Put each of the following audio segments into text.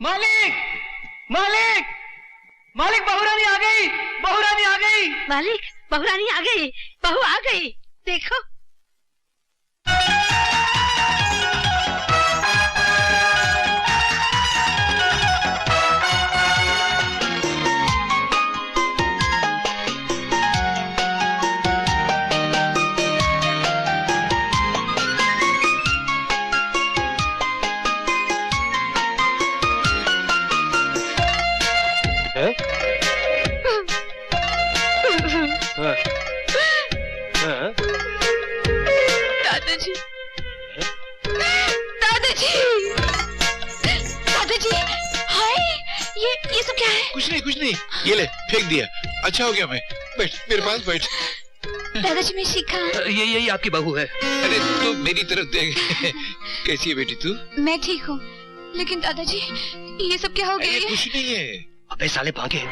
मालिक, मालिक, मालिक, बहुरानी आ गई, बहुरानी आ गई। मालिक, बहुरानी आ गई, बहू आ गई, देखो। दादाजी, दादाजी, दादाजी, हाय, ये सब क्या है? कुछ नहीं, ये ले, फेंक दिया। अच्छा हो गया मैं। बैठ, मेरे पास बैठ। दादाजी मैं शिखा। ये आपकी बहू है। अरे तू मेरी तरफ देख। कैसी है बेटी तू? मैं ठीक हूँ, लेकिन दादाजी ये सब क्या हो गया? कुछ नहीं है। अबे साले भागे।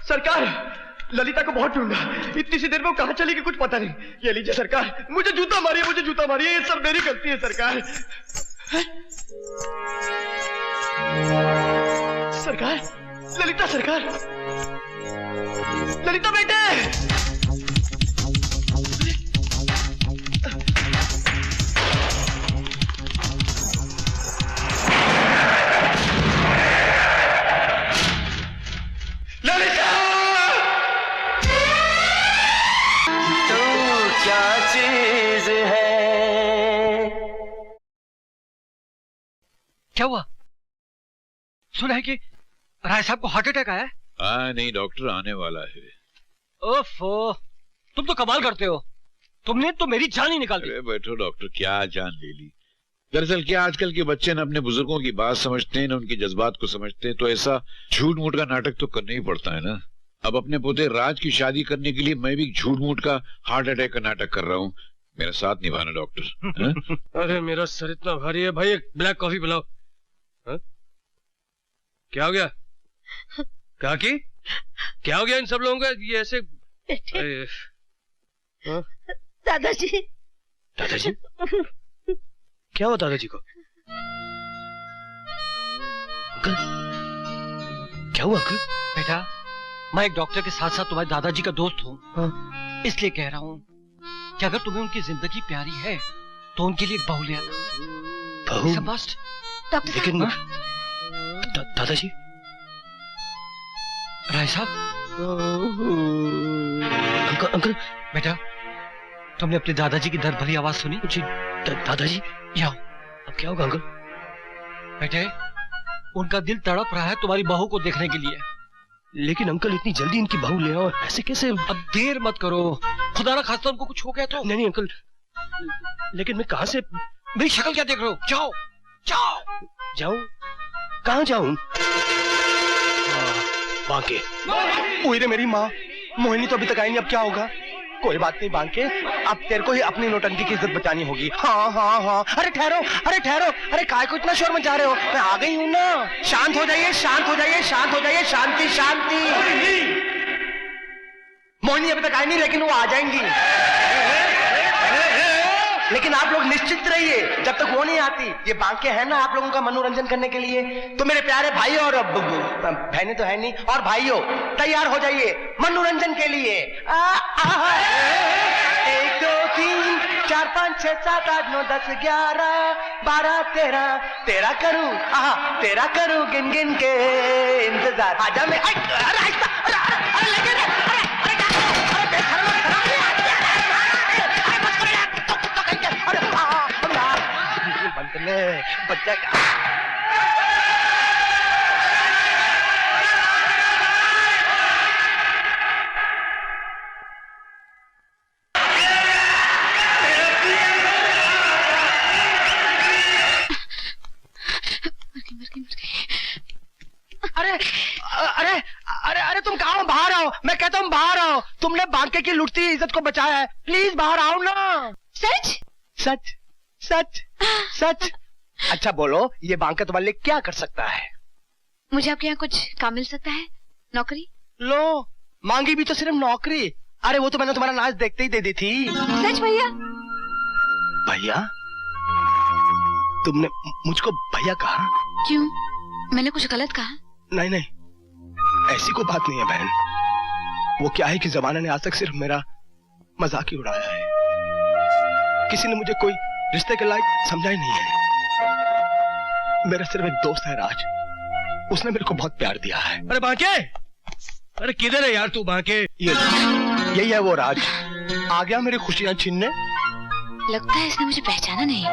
सरकार, ललिता को बहुत ढूंढा, इतनी सी देर में वो कहाँ चली गई कुछ पता नहीं। ये लीजिए सरकार, मुझे जूता मारिए, ये सब मेरी गलती है सरकार। सरकार, ललिता सरकार, ललिता बेटे। क्या हुआ? सुना है कि राय साहब को हार्ट अटैक आया है? हाँ नहीं, डॉक्टर आने वाला है। ओफो, तुम तो कमाल करते हो, तुमने तो मेरी जान ही निकाल दी। अरे बैठो डॉक्टर, क्या जान ले ली। दरअसल क्या आजकल के बच्चे न अपने बुजुर्गों की बात समझते हैं, न उनके जज्बात को समझते हैं, तो ऐसा झूठ मूठ का नाटक तो करना ही पड़ता है ना। अब अपने पोते राज की शादी करने के लिए मैं भी झूठ मूठ का हार्ट अटैक का नाटक कर रहा हूँ। मेरा साथ निभाना डॉक्टर। अरे मेरा सर इतना भारी है भाई, एक ब्लैक कॉफी पिलाओ। क्या हो गया? क्या हो गया इन सब लोगों का? ये ऐसे दादाजी, दादाजी क्या हुआ दादाजी को? अंकल क्या हुआ अंकल? बेटा, मैं एक डॉक्टर के साथ साथ तुम्हारे दादाजी का दोस्त हूँ। इसलिए कह रहा हूँ कि अगर तुम्हें उनकी जिंदगी प्यारी है तो उनके लिए एक बहू ले आना। बहू? डॉक्टर लेकिन दादाजी, राय साहब, अंकल बेटा, तुमने अपने दादाजी की दर्द भरी आवाज सुनी? जी दादाजी, आओ। अब क्या होगा अंकल? बेटे, उनका दिल तड़प रहा है तुम्हारी बहू को देखने के लिए। लेकिन अंकल इतनी जल्दी इनकी बहू ले आओ, ऐसे कैसे? अब देर मत करो, खुदा ना खास्ता उनको कुछ हो गया तो। नहीं अंकल, लेकिन मैं कहां से? मेरी शक्ल क्या देख रहे हो? जाओ जाओ जाओ। कहां जाऊं? बांके। ओए रे मेरी माँ, मोहिनी तो अभी तक आई नहीं, अब क्या होगा? कोई बात नहीं बांके, अब तेरे को ही अपनी नौटंकी की इज्जत बचानी होगी। हाँ हाँ हाँ, अरे ठहरो, अरे काय को इतना शोर मचा रहे हो? मैं आ गई हूँ ना। शांत हो जाइए, शांत हो जाइए, शांत हो जाइए, शांति शांति। मोहिनी अभी तक आई नहीं, लेकिन वो आ जाएंगी। लेकिन आप लोग निश्चित रहिए, जब तक वो नहीं आती। ये बांके हैं ना आप लोगों का मनोरंजन करने के लिए। तो मेरे प्यारे भाई और बहनें तो है नहीं, और भाइयों तैयार हो जाइए मनोरंजन के लिए। 1 2 3 4 5 6 7 8 9 10 11 12 13 करूं, तेरा करूं गिन गिन के इंतजार। आजा मैं बच्चा का अरे अरे अरे अरे तुम कहाँ हो? बाहर आओ, मैं कहता हूँ बाहर आओ। तुमने बांके की लुटती इज्जत को बचाया है, प्लीज बाहर आओ ना। सच? सच सच सच। अच्छा बोलो, ये बांका तुम्हारे लिए क्या कर सकता है? मुझे आपके यहाँ कुछ काम मिल सकता है? नौकरी? लो, मांगी भी तो सिर्फ नौकरी। अरे वो तो मैंने तुम्हारा नाच देखते ही दे दी थी। सच भैया? भैया? तुमने मुझको भैया कहा? क्यों, मैंने कुछ गलत कहा? नहीं नहीं, ऐसी कोई बात नहीं है बहन। वो क्या है कि जमाने ने आज तक सिर्फ मेरा मजाक ही उड़ाया है। किसी ने मुझे कोई रिश्ते के लायक समझा ही नहीं है। मेरा सिर्फ एक दोस्त है राज, उसने मेरे को बहुत प्यार दिया है। अरे बांके, अरे किधर है यार तू बांके? यही है वो राज, आ गया मेरी खुशियां छीनने। लगता है इसने मुझे पहचाना नहीं।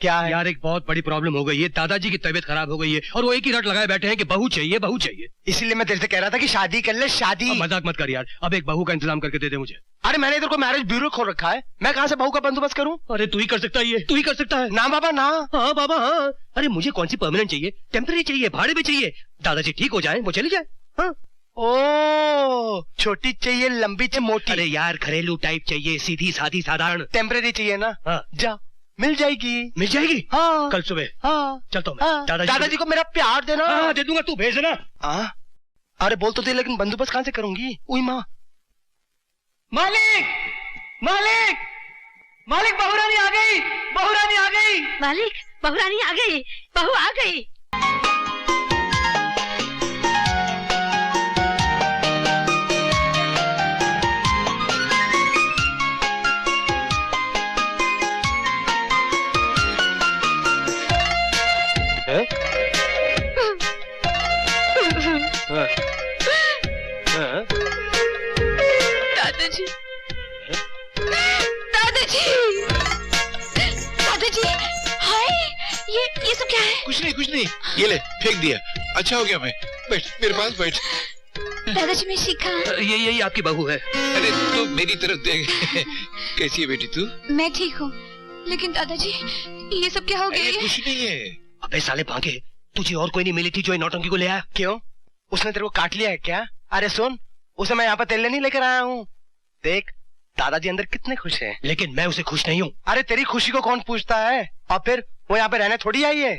क्या है? यार एक बहुत बड़ी प्रॉब्लम हो गई है, दादाजी की तबीयत खराब हो गई है और वो एक ही रट लगाए बैठे हैं कि बहू चाहिए बहू चाहिए। इसीलिए मैं तेरे से कह रहा था कि शादी कर ले, शादी। मजाक मत कर यार, अब एक बहू का इंतजाम करके दे दे मुझे। अरे मैंने इधर को मैरिज ब्यूरो खोल रखा है, मैं कहाँ से बहू का बंदोबस्त करूँ? अरे तू ही कर सकता है, ये तू ही कर सकता है। ना बाबा ना। हाँ बाबा हाँ। अरे मुझे कौन सी परमानेंट चाहिए, टेम्पररी चाहिए, भाड़े में चाहिए। दादाजी ठीक हो जाए वो चली जाए। हाँ। ओ, छोटी चाहिए, लंबी चाहिए, मोटी? अरे यार घरेलू टाइप चाहिए, सीधी सादी साधारण। टेम्पररी चाहिए ना? हाँ। जा, मिल जाएगी। मिल जाएगी? हाँ। कल सुबह। हाँ। चलता हूँ मैं। हाँ। दादाजी दादाजी को मेरा प्यार देना। हाँ दे दूंगा, तू भेज देना। हाँ। अरे बोल तो दे, लेकिन बंदोबस्त कहाँ से करूंगी? उई माँ। मालिक मालिक मालिक, बहुरानी आ गई, बहुरानी आ गई। मालिक, बहुरानी आ गई, बहू आ गई। दादाजी, दादाजी, दादाजी, हाय, ये सब क्या है? कुछ नहीं, ये ले फेंक दिया। अच्छा हो गया, मैं बैठ, मेरे पास बैठ। दादाजी मैं शिखा। ये आपकी बहू है। अरे तू मेरी तरफ देख। कैसी है बेटी तू? मैं ठीक हूँ, लेकिन दादाजी ये सब क्या हो गया? ये कुछ नहीं है। अबे साले भागे, तुझे और कोई नहीं मिली थी जो नौटंकी को ले आया? क्यों, उसने तेरे को काट लिया है क्या? अरे सुन, उसे मैं यहाँ पर तेल नहीं लेकर आया हूँ। देख दादाजी अंदर कितने खुश हैं। लेकिन मैं उसे खुश नहीं हूँ। अरे तेरी खुशी को कौन पूछता है? और फिर वो यहाँ पे रहने थोड़ी आई है।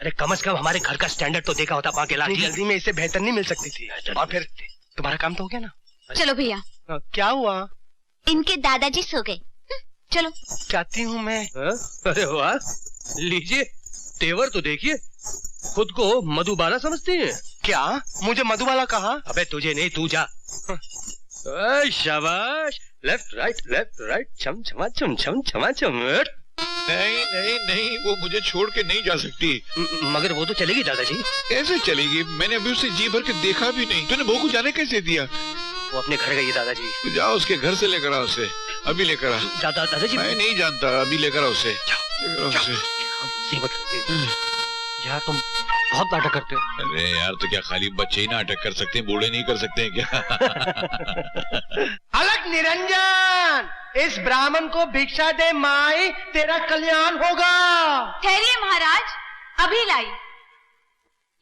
अरे कम से कम हमारे घर का स्टैंडर्ड तो देखा होता बांके लाठी। जल्दी में इससे बेहतर नहीं मिल सकती थी। और फिर तुम्हारा काम तो हो गया ना? चलो भैया। क्या हुआ? इनके दादाजी सो गए, चलो। चाहती हूँ मैं। अरे वाह, लीजिए तेवर तो देखिए, खुद को मधुबाला समझती है क्या? मुझे मधुबाला कहा? अबे तुझे नहीं, तू जा। शाबाश, लेफ्ट राइट, छम छमा छम छम छमा छम। नहीं, वो मुझे छोड़ के नहीं जा सकती। मगर वो तो चलेगी दादाजी। कैसे चलेगी? मैंने अभी उसे जी भर के देखा भी नहीं। तूने बहू को जाने कैसे दिया? वो अपने घर गई दादाजी। तू जाओ उसके घर से लेकर आ उसे, अभी लेकर आ। दादाजी मैं नहीं जानता, अभी लेकर आ उसे। यार तुम बहुत नाटक करते हो। अरे यार, तो क्या खाली बच्चे ही नाटक कर सकते हैं, बूढ़े नहीं कर सकते हैं क्या? अलग निरंजन, इस ब्राह्मण को भिक्षा दे माई, तेरा कल्याण होगा। ठहरिए महाराज, अभी लाई।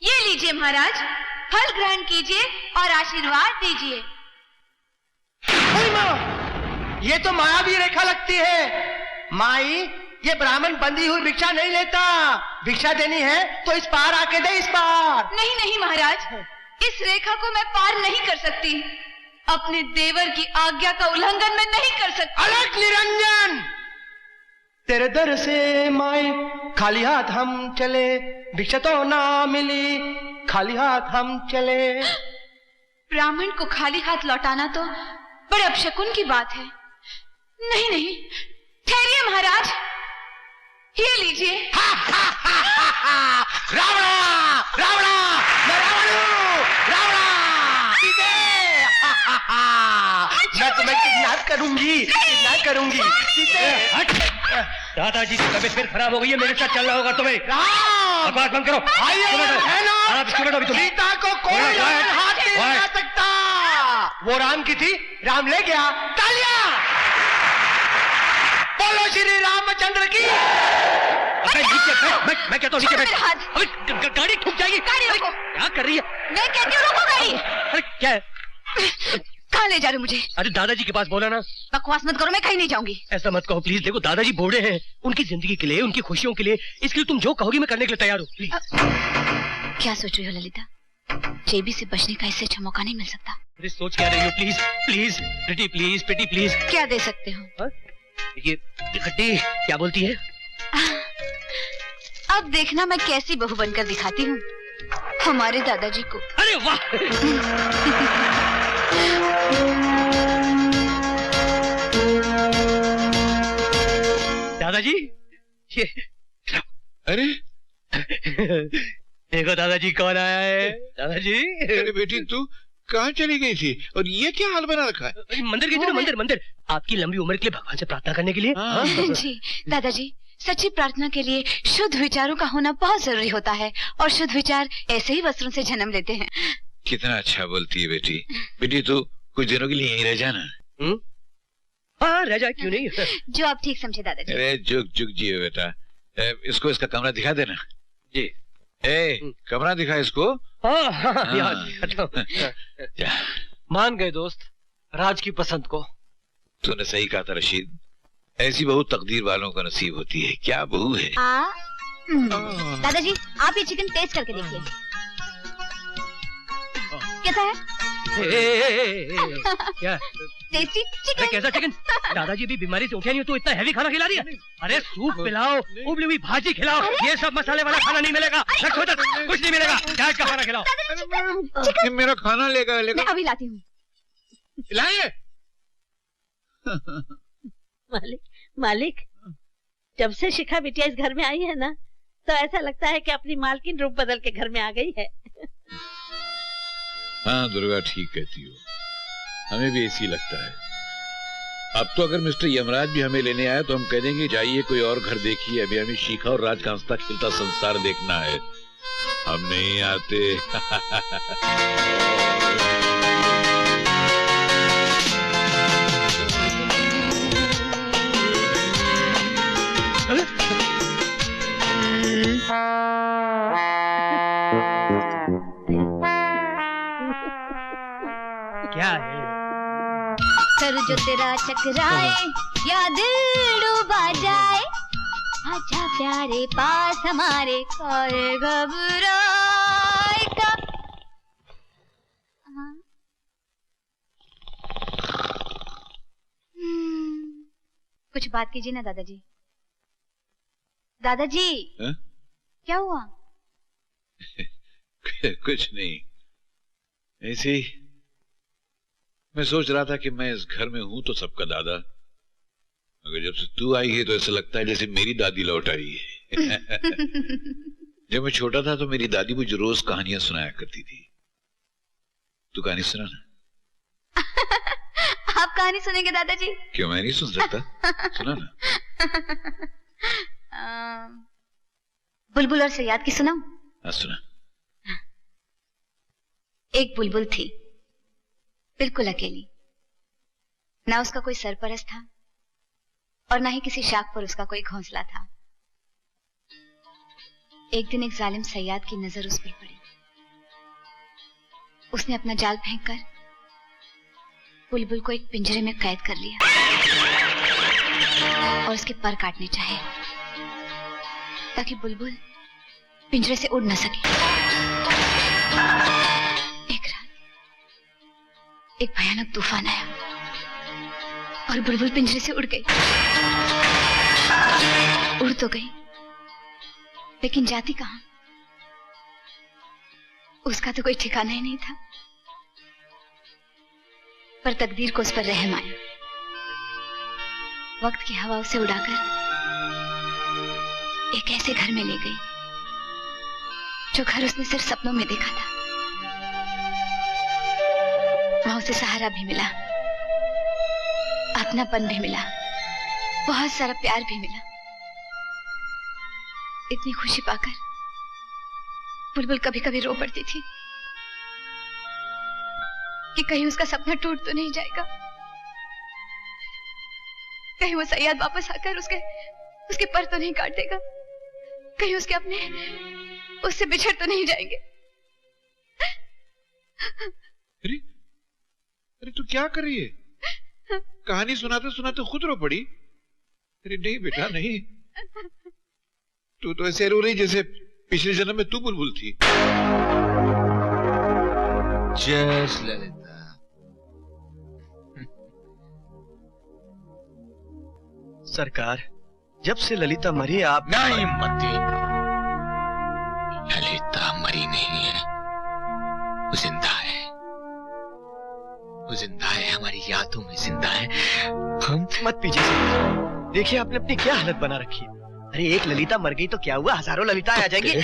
ये लीजिए महाराज, फल ग्रहण कीजिए और आशीर्वाद दीजिए। माँ, ये तो मायावी रेखा लगती है। माई, ये ब्राह्मण बंधी हुई भिक्षा नहीं लेता। भिक्षा देनी है तो इस पार आके दे, इस पार। नहीं महाराज, इस रेखा को मैं पार नहीं कर सकती। अपने देवर की आज्ञा का उल्लंघन मैं नहीं कर सकती। अलग निरंजन, तेरे दर से माए खाली हाथ हम चले, भिक्षा तो ना मिली, खाली हाथ हम चले। ब्राह्मण को खाली हाथ लौटाना तो बड़े अपशकुन की बात है। नहीं नहीं, ठहरिए महाराज, ये लीजिए। रावणा, रावणा, मैं रावण हूँ, रावणा, सीते। मैं तुम्हें किडनैप करूंगी, किडनैप करूंगी, सीते। दादाजी की तबीयत फिर खराब हो गई है, मेरे साथ चलना होगा तुम्हें। बकवास बंद करो। सीता को कोई हाथ नहीं लगा सकता। वो राम की थी, राम ले गया। तालियां बोलो श्री रामचंद्र की। मैं कहता हूँ नीचे बैठ। हाथ। अबे गाड़ी ठुक जाएगी। गाड़ी रोको। क्या कर रही है? मैं कहती हूँ रोको गाड़ी। अरे क्या है? कहाँ ले जा रहे हो मुझे? अरे दादाजी के पास बोला ना। बकवास मत करो, मैं कहीं नहीं जाऊंगी। ऐसा मत कहो प्लीज। देखो दादाजी बूढ़े हैं, उनकी जिंदगी के लिए, उनकी खुशियों के लिए, इसके लिए तुम जो कहोगी मैं करने के लिए तैयार हूँ। प्लीज। क्या सोच रही हो ललिता? जेबी से बचने का इससे अच्छा मौका नहीं मिल सकता। अरे सोच क्या रही हो? Please please Preeti please, Preeti please. क्या दे सकते हो? ये खट्टी क्या बोलती है? अब देखना मैं कैसी बहू बनकर दिखाती हूँ हमारे दादाजी को। अरे वाह। दादाजी ये अरे देखो दादाजी कौन आया है। दादाजी अरे बेटी तू कहाँ चली गई थी और ये क्या हाल बना रखा है? मंदिर गई थी ना, मंदिर मंदिर आपकी लंबी उम्र के लिए भगवान से प्रार्थना करने के लिए। हाँ। जी दादाजी, सच्ची प्रार्थना के लिए शुद्ध विचारों का होना बहुत जरूरी होता है और शुद्ध विचार ऐसे ही वस्त्रों से जन्म लेते हैं। कितना अच्छा बोलती है बेटी। बेटी तू कुछ दिनों के लिए यहीं रह जाना। हाँ रह जाए, क्यों नहीं। जो आप ठीक समझे दादाजी। अरे जुग जुग जियो बेटा। इसको इसका कमरा दिखा देना। जी। कमरा दिखा इसको। मान गए दोस्त, राज की पसंद को। तूने सही कहा था रशीद, ऐसी बहू तकदीर वालों का नसीब होती है। क्या बहू है। दादाजी आप ये चिकन टेस्ट करके देखिए, कैसा है? क्या टेस्टी चिकन। कैसा चिकन? दादाजी भी बीमारी से उठे नहीं हो तो इतना हैवी खाना खिला रही है। अरे सूप पिलाओ, उबली हुई भाजी खिलाओ, ये सब मसाले वाला खाना नहीं मिलेगा। कुछ नहीं मिलेगा, डाइट का खाना खिलाओ। मेरा खाना लेगा मैं अभी लाती हूँ। लाए। मालिक, जब से शिखा बिटिया इस घर में आई है ना, तो ऐसा लगता है कि अपनी मालकिन रूप बदल के घर में आ गई है। हाँ दुर्गा ठीक कहती हो, हमें भी ऐसी लगता है। अब तो अगर मिस्टर यमराज भी हमें लेने आए तो हम कह देंगे जाइए कोई और घर देखिए, अभी हमें शिखा और राज का हंसता खिलता संसार देखना है। हम नहीं आते। क्या है? सर जो तेरा चकराए या दिल डूबा जाए, आजा प्यारे पास हमारे, कोई घबराए का। कुछ बात कीजिए ना दादाजी। दादाजी क्या हुआ? कुछ नहीं, ऐसे ही मैं सोच रहा था कि मैं इस घर में हूं तो सबका दादा, मगर जब से तू आई है तो ऐसा लगता है जैसे मेरी दादी लौट आई है। जब मैं छोटा था तो मेरी दादी मुझे रोज कहानियां सुनाया करती थी। तू कहानी सुना ना। आप कहानी सुनेंगे दादाजी? क्यों मैं नहीं सुन सकता? सुना ना। बुलबुल और सयाद की सुनाऊं? हाँ सुना। एक बुलबुल थी, बिल्कुल अकेली। ना उसका कोई सरपरस्त था और ना ही किसी शाख पर उसका कोई घोंसला था। एक दिन एक जालिम सयाद की नजर उस पर पड़ी। उसने अपना जाल फेंककर बुलबुल को एक पिंजरे में कैद कर लिया और उसके पर काटने चाहे ताकि बुलबुल पिंजरे से उड़ न सके। एक भयानक तूफान आया और बुलबुल पिंजरे से उड़ गई। उड़ तो गई, लेकिन जाती कहां? उसका तो कोई ठिकाना ही नहीं था। पर तकदीर को उस पर रहम आया। वक्त की हवा उसे उड़ाकर एक ऐसे घर में ले गई जो घर उसने सिर्फ सपनों में देखा था। वहां उसे सहारा भी मिला, अपनापन भी मिला, बहुत सारा प्यार भी मिला। इतनी खुशी पाकर बुलबुल कभी कभी रो पड़ती थी कि कहीं उसका सपना टूट तो नहीं जाएगा, कहीं वो सयाद वापस आकर उसके पर तो नहीं काट देगा, कहीं उसके अपने उससे बिछड़ तो नहीं जाएंगे। अरे तू क्या कर रही है? कहानी सुनाते सुनाते खुद रो पड़ी? अरे नहीं बेटा नहीं, तू तो ऐसे रो रही जैसे पिछले जन्म में तू बुलबुल थी। जस ललिता, सरकार, जब से ललिता मरी आप नहीं मती, ललिता मरी नहीं है, वो जिंदा है, वो जिंदा है, हमारी यादों में जिंदा है। हम मत पीछे से देखिए, आपने अपनी क्या हालत बना रखी है। अरे एक ललिता मर गई तो क्या हुआ, हजारों ललिता आ जाएंगे।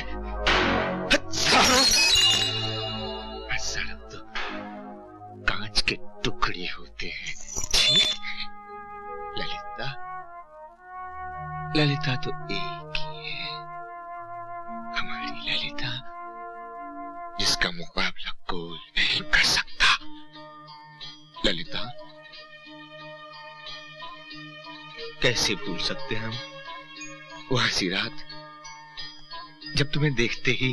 हजारों तो कांच के टुकड़े होते हैं। ललिता, ललिता तो एक ही है, हमारी ललिता, जिसका मुकाबला कोई नहीं कर सकता। ललिता, कैसे भूल सकते हम वो हंसी रात जब तुम्हें देखते ही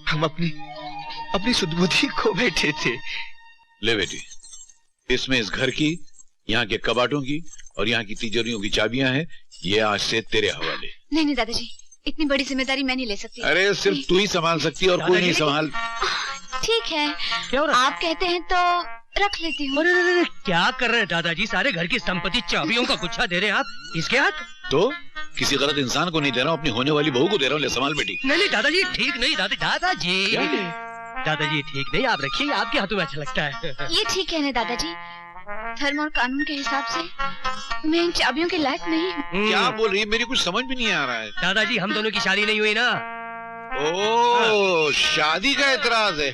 हम अपनी सुध-बुद्धि खो बैठे थे। ले बेटी, इसमें इस घर की, यहाँ के कबाटों की और यहाँ की तिजोरियों की चाबियां हैं। ये आज से तेरे हवाले। नहीं नहीं दादाजी, इतनी बड़ी जिम्मेदारी मैं नहीं ले सकती। अरे सिर्फ तू ही संभाल सकती है और कोई नहीं संभाल। ठीक है, क्या हो रहा है? आप कहते हैं तो रख लेती हूँ। अरे क्या कर रहे हैं दादाजी? सारे घर की संपत्ति चाबियों का गुच्छा दे रहे हैं आप इसके हाथ? तो किसी गलत इंसान को नहीं दे रहा हूँ, अपनी होने वाली बहू को दे रहा हूँ। ले संभाल बेटी। नहीं दादाजी ठीक नहीं, दादाजी ठीक नहीं, आप रखिए, आपके हाथों में अच्छा लगता है। ये ठीक है ना दादाजी, धर्म और कानून के हिसाब से मैं इन चाबियों के लायक नहीं हूँ। क्या बोल रही है? मेरी कुछ समझ भी नहीं आ रहा है। दादाजी हम दोनों की शादी नहीं हुई ना। ओ शादी का एतराज है।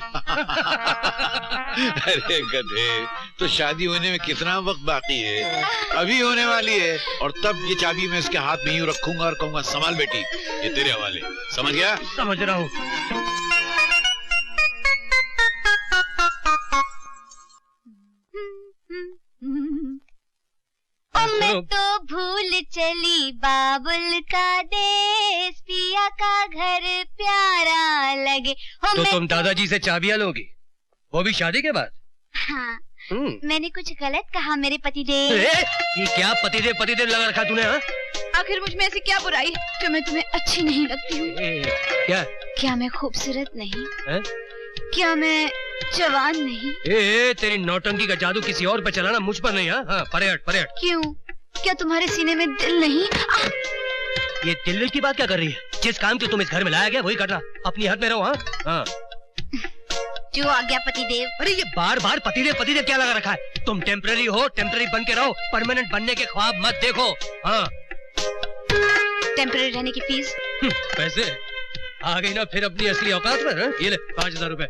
अरे गधे, तो शादी होने में कितना वक्त बाकी है? अभी होने वाली है। और तब ये चाबी मैं इसके हाथ में यूं रखूंगा और कहूंगा संभाल बेटी, ये तेरे हवाले। समझ गया? समझ रहा हूँ। मैं तो भूल चली बाबुल का देश, पिया का घर प्यारा लगे। तो तुम दादाजी से चाबियां लोगी, वो भी शादी के बाद? हाँ, मैंने कुछ गलत कहा मेरे पतिदेव? ये क्या पतिदेव लगा रखा तूने? हाँ? आखिर मुझ में ऐसी क्या बुराई जो मैं तुम्हें अच्छी नहीं लगती हूँ? क्या मैं खूबसूरत नहीं? है? क्या मैं जवान नहीं? तेरी नौटंकी का जादू किसी और पे चलाना, मुझ पर नहीं। हाँ, परेड। क्यों? क्या तुम्हारे सीने में दिल नहीं? ये दिल की बात क्या कर रही है? जिस काम के तुम इस घर में लाया गया वही करना, अपनी हद में रहो। हाँ। जो आ गया पतिदेव। अरे ये बार पतिदेव क्या लगा रखा है? तुम टेम्पररी हो, टेम्पररी बन के रहो, परमानेंट बनने के ख्वाब मत देखो। हाँ। टेम्पररी रहने की फीस? पैसे आ गई ना फिर अपनी असली औकात में। ये ले 5000 रुपए।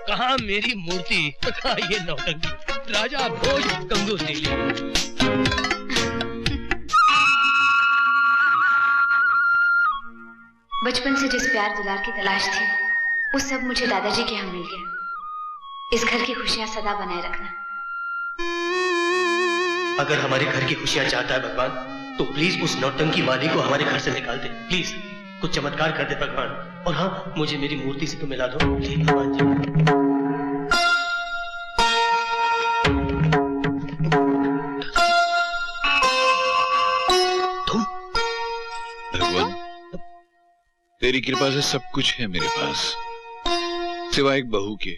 कहाँ मेरी मूर्ति, कहाँ ये नौटंकी, राजा भोज कंजूस निकली। बचपन से जिस प्यार दुलार की तलाश थी, वो सब मुझे दादाजी के यहाँ मिल गया। इस घर की खुशियां सदा बनाए रखना। अगर हमारे घर की खुशियां चाहता है भगवान, तो प्लीज उस नौटंकी माली को हमारे घर से निकाल दे। प्लीज कुछ चमत्कार कर दे भगवान। और हाँ, मुझे मेरी मूर्ति से तो मिला दो प्लीज भगवान जी। तेरी कृपा से सब कुछ है मेरे पास, सिवाय एक बहू के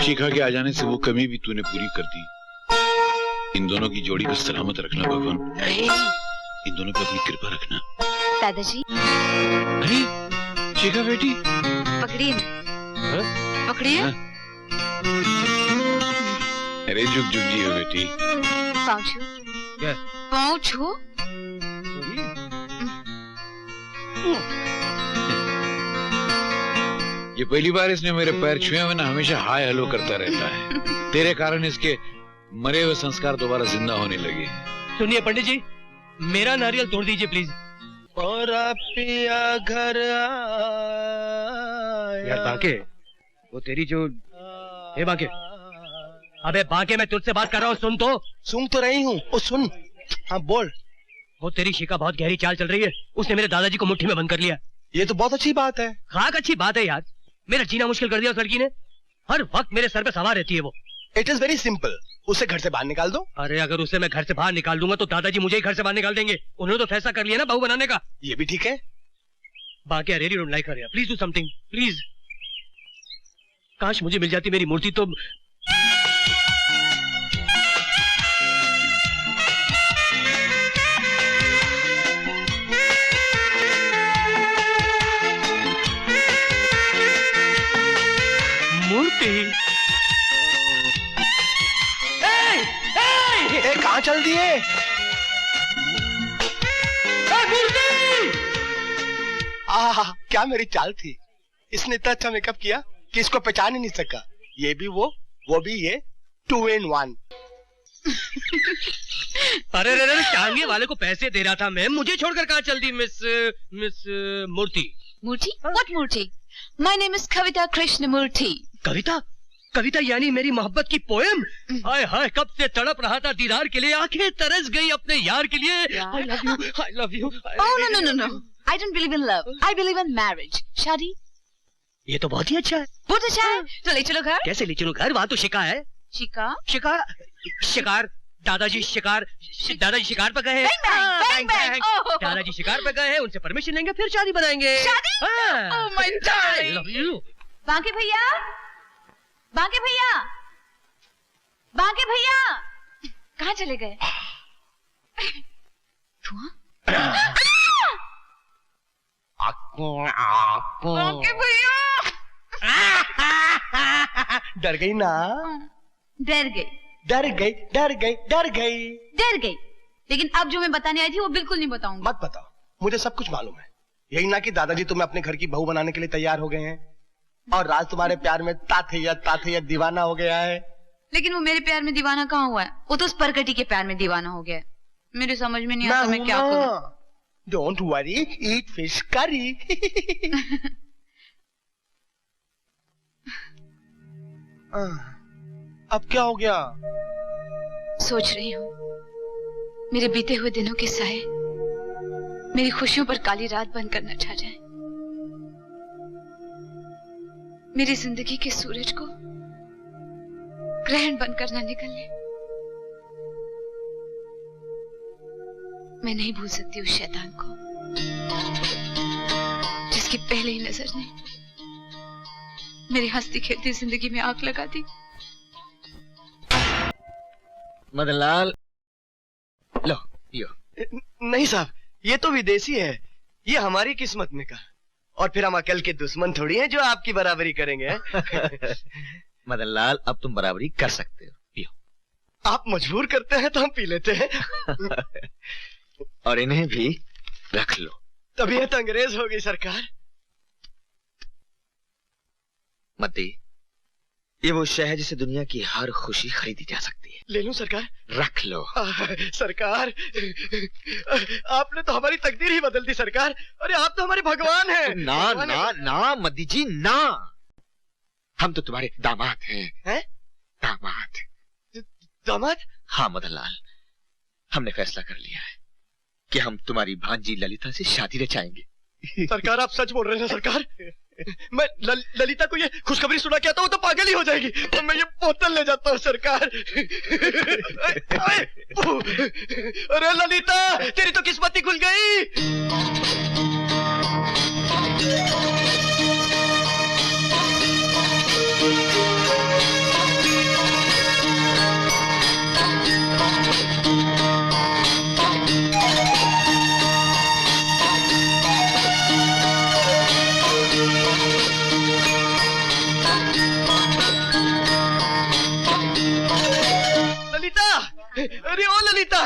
शिखा के आ जाने से वो कमी भी तूने पूरी कर दी। इन दोनों की जोड़ी को सलामत रखना भगवान। इन दोनों पे अपनी कृपा रखना। दादाजी अरे शिखा बेटी, पकड़िए पकड़िए। अरे झुक झुक जी हो बेटी। पाँव छू। क्या? पाँव छू। ये पहली बार इसने मेरे पैर छुए हुए ना, हमेशा हाय हेलो करता रहता है। तेरे कारण इसके मरे हुए संस्कार दोबारा जिंदा होने लगे। सुनिए पंडित जी, मेरा नारियल तोड़ दीजिए प्लीज। और पिया घर यार बांके, वो तेरी जो ए बांके, अबे बांके मैं तुझसे बात कर रहा हूँ, सुन तो। सुन तो रही हूँ। ओ सुन, हाँ बोल। वो तेरी शिका बहुत गहरी चाल चल रही है, उसने मेरे दादाजी को मुट्ठी में बंद कर लिया। ये तो बहुत अच्छी बात है। खाक अच्छी बात है यार, मेरा जीना मुश्किल कर दिया उस लड़की ने। हर वक्त मेरे सर पे सवार रहती है वो। इट इज वेरी सिंपल, उसे घर से बाहर निकाल दो। अरे अगर उसे मैं घर से बाहर निकाल दूंगा तो दादाजी मुझे ही घर से बाहर निकाल देंगे। उन्होंने तो फैसला कर लिया ना बहू बनाने का। ये भी ठीक है। बाकी I really don't like her, please do something please. काश मुझे मिल जाती मेरी मूर्ति तो। मूर्ति कहाँ चल दिए? क्या मेरी चाल थी। इसने इतना अच्छा मेकअप किया कि इसको पहचान ही नहीं सका। ये भी वो भी ये, 2 in 1। अरे रे टांगे वाले को पैसे दे रहा था मैं, मुझे छोड़कर कहाँ चल दी miss Murthy? Murthy? What Murthy? My name is Kavita Krishnamurthy. Kavita? Kavita यानी मेरी मोहब्बत की पोएम? हाय हाय, कब से तड़प रहा था दीदार के लिए, आंखें तरस गई अपने यार के लिए। I love you, I love you। Oh no, I don't believe in love, I believe in marriage। शादी? ये तो बहुत ही अच्छा है। बहुत अच्छा है, तो ले चलो घर। कैसे ले चलो घर? वहाँ तो शिका है। शिका? शिकार। दादाजी शिकार पे गए हैं। Bang, bang। Oh। दादाजी शिकार पे गए हैं, उनसे परमिशन लेंगे फिर शादी बनाएंगे। शादी? Oh my darling। I love you। बांके भैया, बांके भैया, बांके भैया, कहाँ चले गए? बांके भैया। डर गई ना? डर गई। डर गई, डर गई, डर गई। डर गई, लेकिन अब जो मैं बताने आई थी वो बिल्कुल नहीं बताऊंगी। मत बताओ, मुझे सब कुछ मालूम है। यही ना कि दादाजी तुम्हें अपने घर की बहू बनाने के लिए तैयार हो गए हैं और राज तुम्हारे प्यार में ताथैया दीवाना हो गया है। लेकिन वो मेरे प्यार में दीवाना कहाँ हुआ है? वो तो उस परकटी के प्यार में दीवाना हो गया है। मेरे समझ में नहीं आता मैं क्या करूं। Don't worry, eat fish curry. अब क्या हो गया? सोच रही हूँ मेरे बीते हुए दिनों के साए मेरी खुशियों पर काली रात बनकर न छा जाए, मेरी जिंदगी के सूरज को ग्रहण बनकर न निकलने। मैं नहीं भूल सकती उस शैतान को जिसकी पहले ही नजर ने मेरी हंसती खेलती जिंदगी में आग लगा दी। मदनलाल, लो यो। नहीं साहब, ये तो विदेशी है, ये हमारी किस्मत में का। और फिर हम अकल के दुश्मन थोड़ी हैं जो आपकी बराबरी करेंगे। मदनलाल, अब तुम बराबरी कर सकते हो, पियो। आप मजबूर करते हैं तो हम पी लेते हैं। और इन्हें भी रख लो। तबीयत अंग्रेज हो गई सरकार। मती, ये वो शय है जिसे दुनिया की हर खुशी खरीदी जा सकती है। ले लूं सरकार? रख लो। सरकार, आपने तो हमारी तकदीर ही बदल दी सरकार। अरे आप तो हमारे भगवान हैं। ना ना ना मदी जी ना, हम तो तुम्हारे दामाद हैं। दामाद? दामाद? हाँ मदनलाल, हमने फैसला कर लिया है कि हम तुम्हारी भांजी ललिता से शादी रचाएंगे। सरकार आप सच बोल रहे हैं सरकार? मैं ललिता को ये खुशखबरी सुना के आता हूँ तो पागल ही हो जाएगी। तो मैं ये बोतल ले जाता हूँ सरकार। अरे ललिता, तेरी तो किस्मत ही खुल गई। ललिता, अरे ओ ललिता,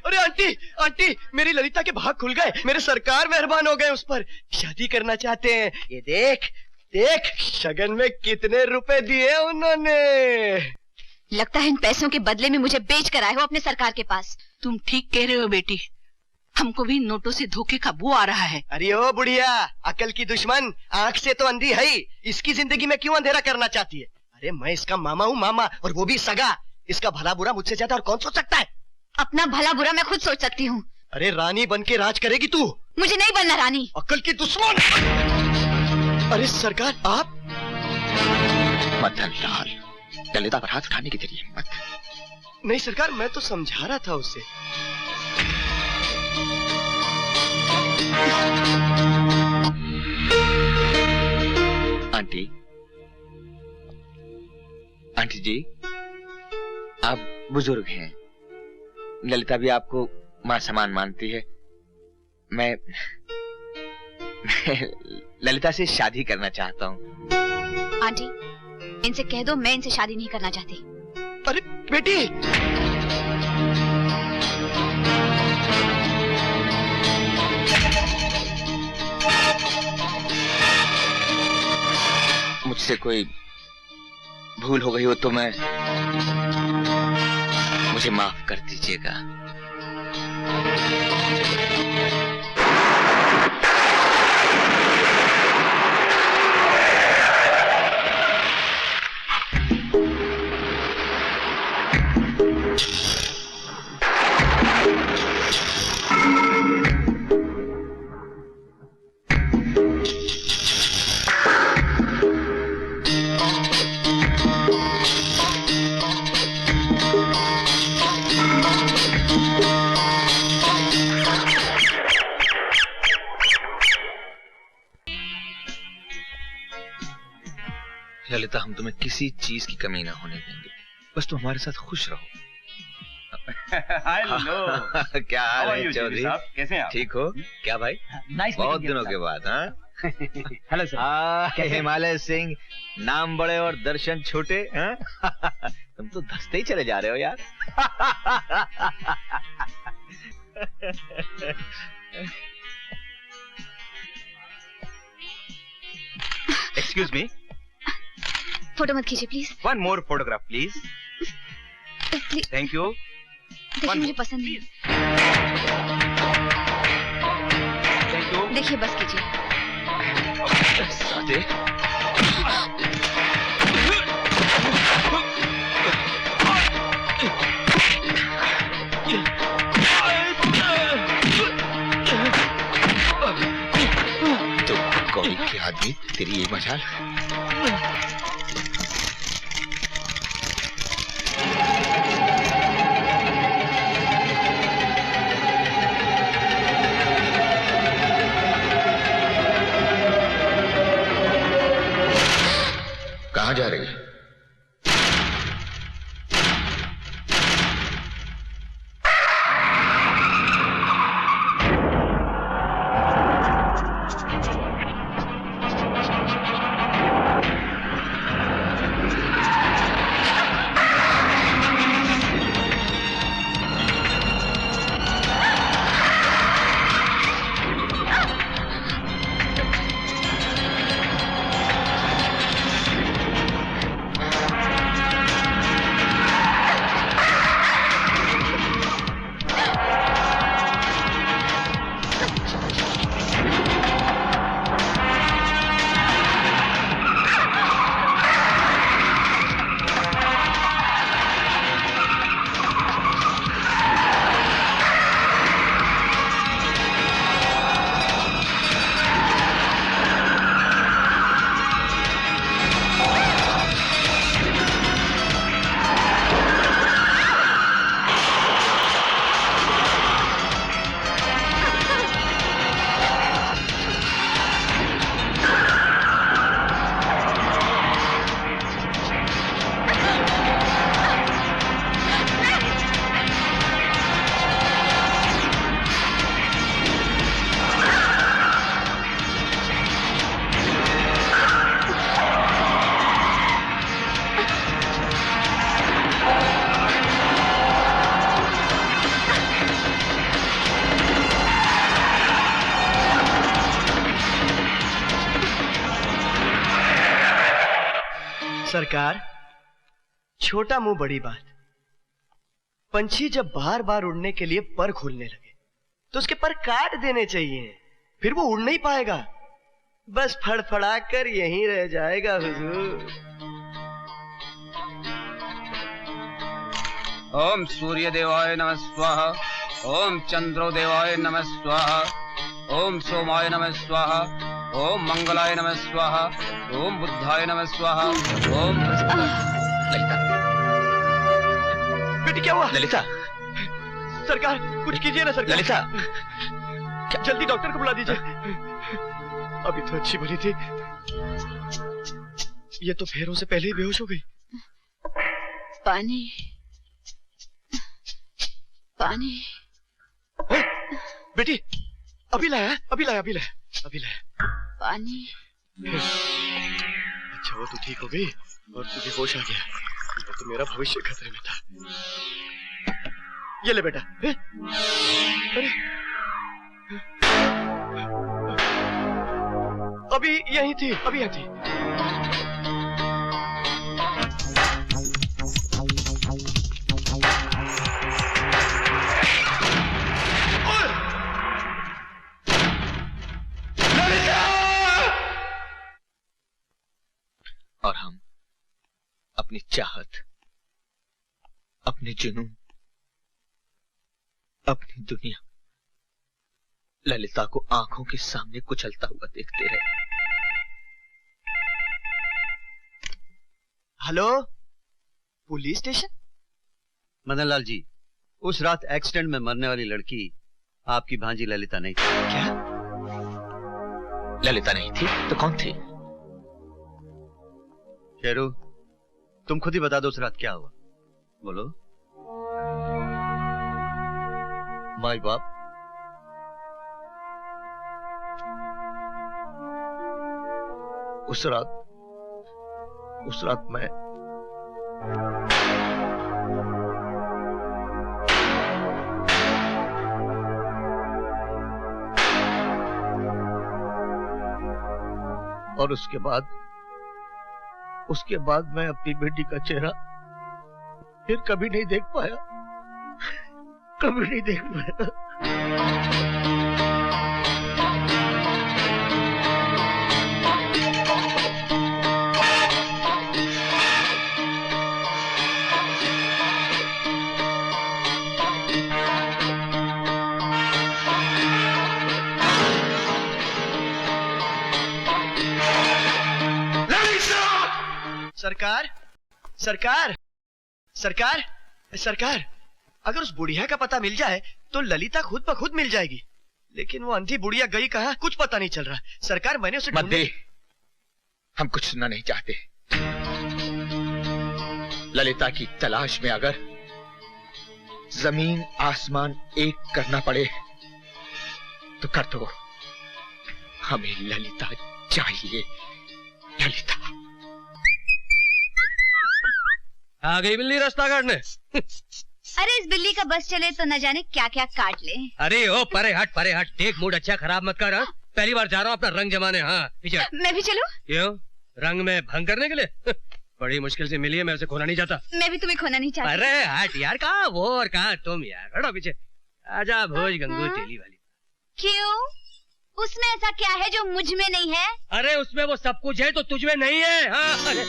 अरे आंटी आंटी, मेरी ललिता के भाग खुल गए, मेरे सरकार मेहरबान हो गए उस पर, शादी करना चाहते हैं। ये देख देख शगन में कितने रुपए दिए उन्होंने। लगता है इन पैसों के बदले में मुझे बेच कर आए हो अपने सरकार के पास। तुम ठीक कह रहे हो बेटी, हमको भी नोटों से धोखे का बू आ रहा है। अरे ओ बुढ़िया, अकल की दुश्मन, आंख से तो अंधी है ही, इसकी जिंदगी में क्यों अंधेरा करना चाहती है? अरे मैं इसका मामा हूँ, मामा, और वो भी सगा। इसका भला बुरा मुझसे ज्यादा और कौन सोच सकता है? अपना भला बुरा मैं खुद सोच सकती हूँ। अरे रानी बन के राज करेगी तू? मुझे नहीं बनना रानी। अकल की दुश्मन। अरे सरकार आप? मदन लाल, ललिता पर हाथ उठाने की तेरी हिम्मत? नहीं सरकार, मैं तो समझा रहा था उसे। आंटी, आंटी जी, आप बुजुर्ग हैं, ललिता भी आपको मां समान मानती है। मैं ललिता से शादी करना चाहता हूँ। आंटी, इनसे कह दो मैं इनसे शादी नहीं करना चाहती। अरे बेटी, मुझसे कोई भूल हो गई हो तो मुझे माफ कर दीजिएगा। ललिता, हम तुम्हें किसी चीज की कमी ना होने देंगे, बस तुम हमारे साथ खुश रहो। हेलो। क्या हाल है चौधरी? कैसे हैं आप? ठीक हो? क्या भाई, बहुत दिनों के बाद? हाँ, हेलो सर। हिमालय सिंह, नाम बड़े और दर्शन छोटे। हाँ? तुम तो धंसते ही चले जा रहे हो यार। एक्सक्यूज मी, फोटो मत खींचिए please. One more photograph please. Please thank you. देखिए, मुझे पसंद नहीं। Thank you. देखिए, बस कीजिए। सादे। तो कौन के आदमी, तेरी ये मजाल? कहाँ जा रही है? सरकार, छोटा मुंह बड़ी बात। पंछी जब बार बार उड़ने के लिए पर खोलने लगे तो उसके पर काट देने चाहिए, फिर वो उड़ नहीं पाएगा, बस फड़फड़ा कर यहीं रह जाएगा हुजूर। ओम सूर्य देवाय नमः स्वाहा, ओम चंद्रो देवाय नमः स्वाहा, ओम सोमाय नमः स्वाहा, ओम मंगलाय नमः स्वाहा, ओम बुद्धाय नमः स्वाहा, ओम ललिता, बेटी क्या हुआ? ललिता, सरकार कुछ कीजिए ना सरकार। ललिता, जल्दी डॉक्टर को बुला दीजिए। अभी तो अच्छी भली थी, ये तो फेरों से पहले ही बेहोश हो गई। पानी पानी। बेटी अभी लाया, अभी लाया, अभी लाया, अभी लाया पानी। अच्छा वो तो ठीक हो गई और तुझे होश आ गया, तो मेरा भविष्य खतरे में था। ये ले बेटा। अरे अभी यही थी, अभी यही थी। और हम अपनी चाहत, अपने जुनून, अपनी दुनिया ललिता को आंखों के सामने कुचलता हुआ देखते रहे। Hello, police station? Madanlal ji, उस रात एक्सीडेंट में मरने वाली लड़की आपकी भांजी ललिता नहीं थी। क्या? ललिता नहीं थी तो कौन थी? शेरू, तुम खुद ही बता दो उस रात क्या हुआ। बोलो। माई बाप, उस रात मैं और उसके बाद मैं अपनी बेटी का चेहरा फिर कभी नहीं देख पाया, कभी नहीं देख पाया। सरकार, सरकार, सरकार, सरकार, अगर उस बुढ़िया का पता मिल जाए तो ललिता खुद ब खुद मिल जाएगी, लेकिन वो अंधी बुढ़िया गई कहाँ कुछ पता नहीं चल रहा। सरकार मैंने उसे मत दे, हम कुछ सुनना नहीं चाहते। ललिता की तलाश में अगर जमीन आसमान एक करना पड़े तो कर दो, हमें ललिता चाहिए, ललिता। आ गई बिल्ली रास्ता काटने। अरे इस बिल्ली का बस चले तो न जाने क्या क्या काट ले। अरे ओ परे हट, देख मूड अच्छा खराब मत कर। पहली बार जा रहा हूँ अपना रंग जमाने। हाँ पीछे। मैं भी चलूं? क्यों, रंग में भंग करने के लिए? बड़ी मुश्किल से मिली है, मैं उसे खोना नहीं चाहता। मैं भी तुम्हें खोना नहीं चाहती। अरे हट यार, कहाँ वो और कहाँ तुम यार, हटो पीछे। आजा भोज गंगू तेली वाली। क्यों, उसमें ऐसा क्या है जो मुझ में नहीं है? अरे उसमें वो सब कुछ है तो तुझ में नहीं है। हाँ अरे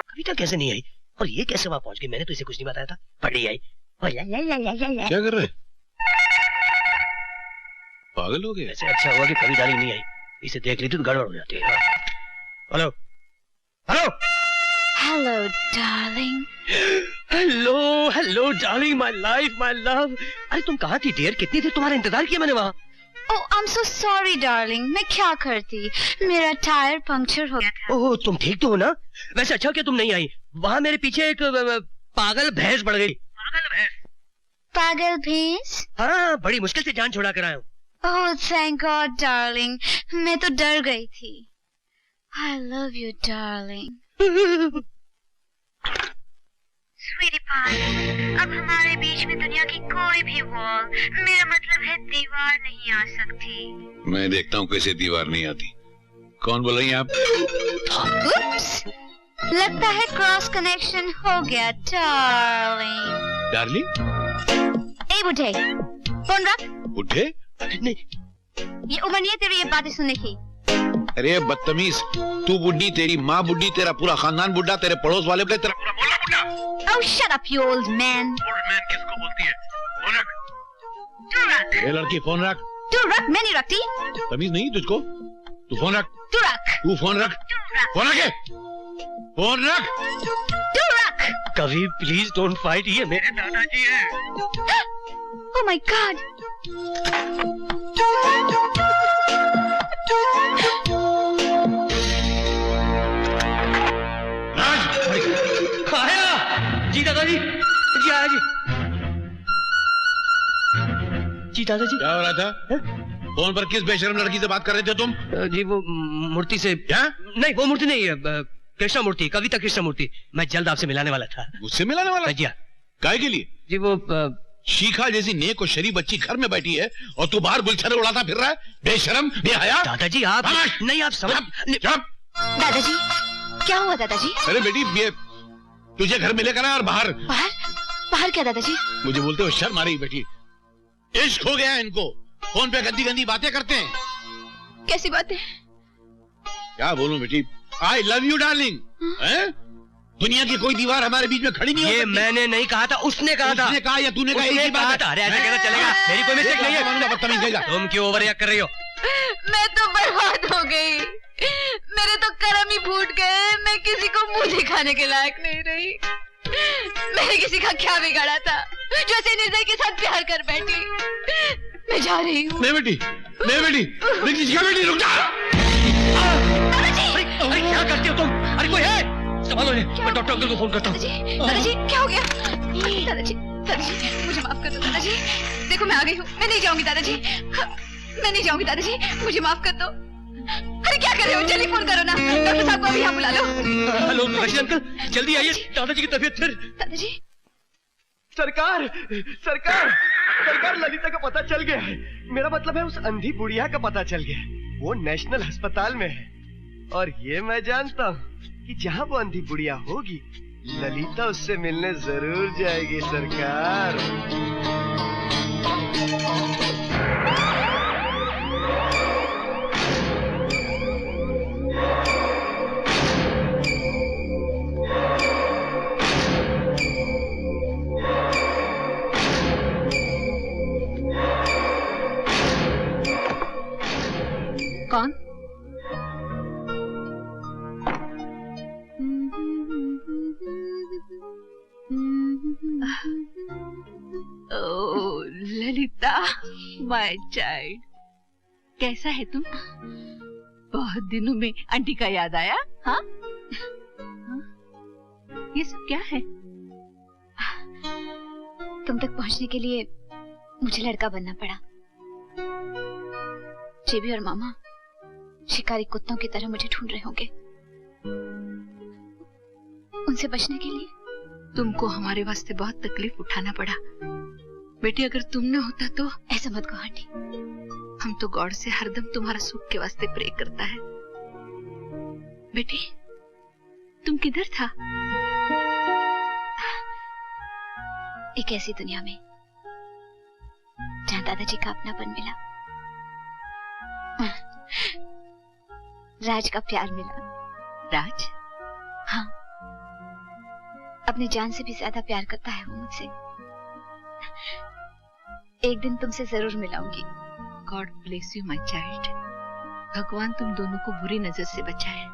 कविता कैसे नहीं आई और ये कैसे वहां पहुंच गई? मैंने तो इसे कुछ नहीं बताया था। पढ़ी आई। क्या कर रहे? पागल हो गए? ऐसे अच्छा हुआ कि कभी डाली नहीं आई, इसे देख ली तो गड़बड़ हो जाती है। Hello hello hello darling. Hello hello darling, my life my love. अरे तुम कहाँ थी डियर? कितनी देर तुम्हारा इंतजार किया मैंने वहाँ। Oh I am so sorry darling, मैं क्या करती, मेरा टायर पंक्चर हो गया था। ओह तुम ठीक तो हो ना? वैसे अच्छा क्या तुम नहीं आई, वहाँ मेरे पीछे एक पागल भैंस बढ़ गई। पागल भैंस? हाँ, बड़ी मुश्किल से जान छुड़ा कर आया हूँ। ओह थैंक गॉड डार्लिंग, मैं तो डर गई थी। I love you, darling. Sweetie pie, अब हमारे बीच में दुनिया की कोई भी वॉल, मेरा मतलब है दीवार नहीं आ सकती। मैं देखता हूँ कैसे दीवार नहीं आती। कौन बोल रही हैं आप? Oops, लगता है क्रॉस कनेक्शन हो गया, डार्लिंग। डार्लिंग? ए बुढ़े, फोन रख। बुढ़े? नहीं, ये उम्र नहीं है तेरी ये बातें सुनने की। अरे बदतमीज, तू बुढ़ी, तेरी माँ बुढ़ी, तेरा पूरा खानदान बुढ़ा, तेरे पड़ोस वाले बुढ़े, तेरा पूरा मोहल्ला बुढ़ा। Oh, shut up, you old man. Old man किसको बोलती है? फोन रख। तू रख। ए लड़की फोन रख। तू रख, मैं नहीं रखती। तमीज नहीं तुझको? तू फोन रख। तू रख। तू फोन रख। फोन रख। फोन रख। तू रख। कवि प्लीज डोंट फाइट, ये मेरे दादाजी हैं। Oh my God. आया जी दादाजी, जी आया जी। जी दादाजी। क्या हो रहा था? फोन पर किस बेशरम लड़की से बात कर रहे थे तुम? जी वो मूर्ति से। क्या? नहीं वो मूर्ति नहीं है, कृष्णा मूर्ति, कविता कृष्णा मूर्ति। मैं जल्द आपसे मिलाने वाला था। मुझसे मिलाने वाला? जी हाँ। काहे के लिए? जी वो शिखा जैसी नेक और शरीफ बच्ची घर में बैठी है और तू बाहर गुलछरे उड़ाता फिर रहा है, बेशरम बेहया। दादाजी आप नहीं, आप समझ। दादाजी क्या हुआ दादाजी? अरे बेटी ये तुझे घर में लेकर आया और बाहर। बाहर? बाहर क्या दादाजी? मुझे बोलते हो शर्म आ रही बेटी? इश्क हो गया इनको, फोन पे गंदी गंदी बातें करते हैं। कैसी बातें? क्या बोलूं बेटी? I love you darling. दुनिया की कोई दीवार हमारे बीच में खड़ी नहीं हो सकती। मैंने नहीं कहा था, उसने कहा था। उसने कहा या तूने कहा? एक ही बात है। अरे ऐसा कैसे चलेगा? मेरी कोई मिस्टेक नहीं है। बदतमीज देगा। तुम क्यों ओवर रिएक्ट कर रही हो? मैं तो बर्बाद हो गई, मेरे तो कर्म ही फूट गए। मैं किसी को मुंह दिखाने के लायक नहीं रही। मैंने किसी का क्या बिगाड़ा था जो ऐसे निर्दय के साथ प्यार कर बैठी? मैं जा रही हूँ। नहीं बेटी, नहीं बेटी, बेटी रुक जा। अरे क्या करती हो तुम? अरे कोई है? संभालो इन्हें, मैं डॉक्टर अंकल को फोन करता हूँ। दादाजी क्या हो गया? दादाजी दादाजी मुझे माफ कर दो दादाजी। देखो मैं आ गई हूँ, मैं नहीं जाऊंगी दादाजी, मैं नहीं जाऊंगी दादाजी, मुझे माफ कर दो। अरे क्या कर रहे हो? जल्दी फोन करो ना, डॉक्टर साहब को अभी यहाँ बुला लो। हेलो रशीद अंकल, जल्दी आइए, दादाजी की तबीयत फिर। दादाजी। सरकार सरकार सरकार, ललिता का पता चल गया है। मेरा मतलब है उस अंधी बुढ़िया का पता चल गया है। वो नेशनल अस्पताल में है और ये मैं जानता हूँ कि जहाँ वो अंधी बुढ़िया होगी ललिता उससे मिलने जरूर जाएगी। सरकार कौन? ओह ललिता, माय चाइल्ड, कैसा है तुम? बहुत दिनों में आंटी का याद आया? हाँ? ये सब क्या है? तुम तक पहुंचने के लिए मुझे लड़का बनना पड़ा। जेबी और मामा शिकारी कुत्तों की तरह मुझे ढूंढ रहे होंगे। उनसे बचने के लिए तुमको हमारे वास्ते बहुत तकलीफ उठाना पड़ा बेटी। अगर तुम न होता तो। ऐसा मत कहो आंटी। हम तो गॉड से हरदम तुम्हारा सुख के वास्ते प्रे करता है। बेटी तुम किधर था? एक ऐसी दुनिया में जहाँ दादाजी का अपनापन मिला, राज का प्यार मिला। राज? हाँ, अपनी जान से भी ज्यादा प्यार करता है वो मुझसे। एक दिन तुमसे जरूर मिलाऊंगी। God bless you my child. भगवान तुम दोनों को बुरी नजर से बचाए।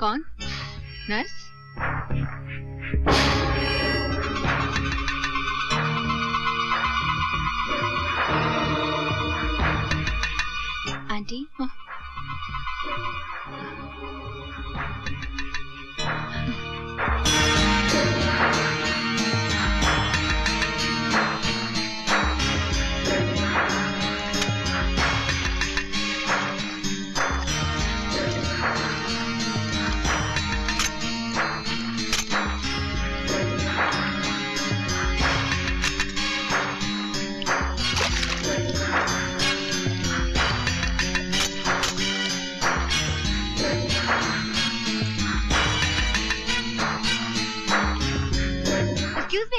कौन? नर्स? आंटी? हाँ?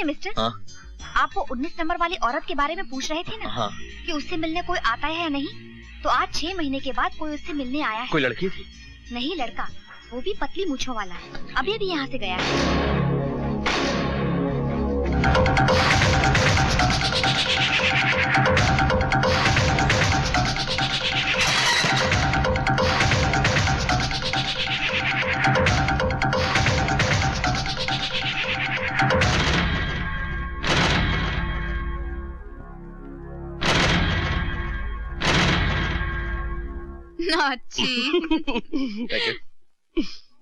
मिस्टर, आप वो 19 नंबर वाली औरत के बारे में पूछ रहे थे ना? हाँ। कि उससे मिलने कोई आता है या नहीं? तो आज 6 महीने के बाद कोई उससे मिलने आया है। कोई लड़की थी? नहीं, लड़का, वो भी पतली मूंछों वाला। अभी भी यहाँ से गया है।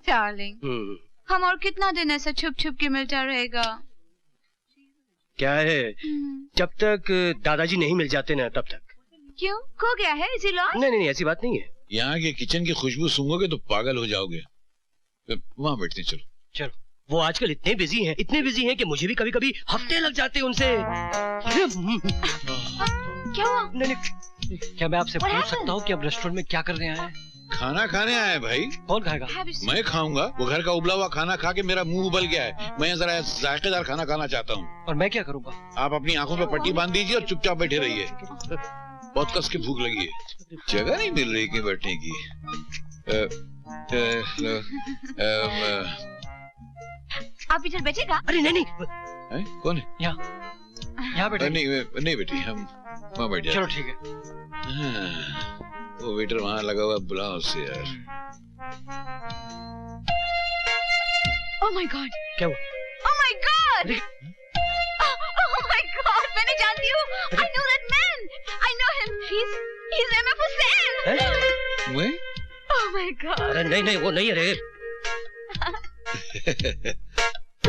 डार्लिंग, हम और कितना दिन ऐसा छुप छुप के मिलता रहेगा? क्या है, जब तक दादाजी नहीं मिल जाते ना तब तक। क्यों, खो गया है इसी लॉज? नहीं, ऐसी बात नहीं है। यहाँ के किचन की खुशबू सूंघोगे तो पागल हो जाओगे। वहाँ बैठते हैं, चलो। वो आजकल इतने बिजी हैं कि मुझे भी कभी कभी हफ्ते लग जाते हैं उनसे। क्या हुआ? नहीं, क्या मैं आपसे पूछ सकता हूँ कि अब रेस्टोरेंट में क्या करने आए हैं? खाना खाने आए भाई। कौन खाएगा? मैं खाऊंगा। वो घर का उबला हुआ खाना खा के मेरा मुंह उबल गया है। मैं जरा जायकेदार खाना खाना चाहता हूँ। और मैं क्या करूँगा? आप अपनी आंखों पे पट्टी बांध दीजिए और चुपचाप बैठे रहिए। बहुत कस की भूख लगी है, जगह नहीं मिल रही कि बैठने की। आप इधर बैठेगा? अरे नहीं। कौन है? यहाँ बैठे। नहीं बेटी, हम वहाँ बैठ जाते। चलो ठीक है। वो वेटर वहाँ लगा हुआ, बुलाओ उसे यार। Oh my God! क्या हुआ? Oh my God! Oh my God! मैंने जानती हूँ। I know that man. I know him. He's MF Hussain. मैं? Oh my God! अरे नहीं, वो नहीं है रे।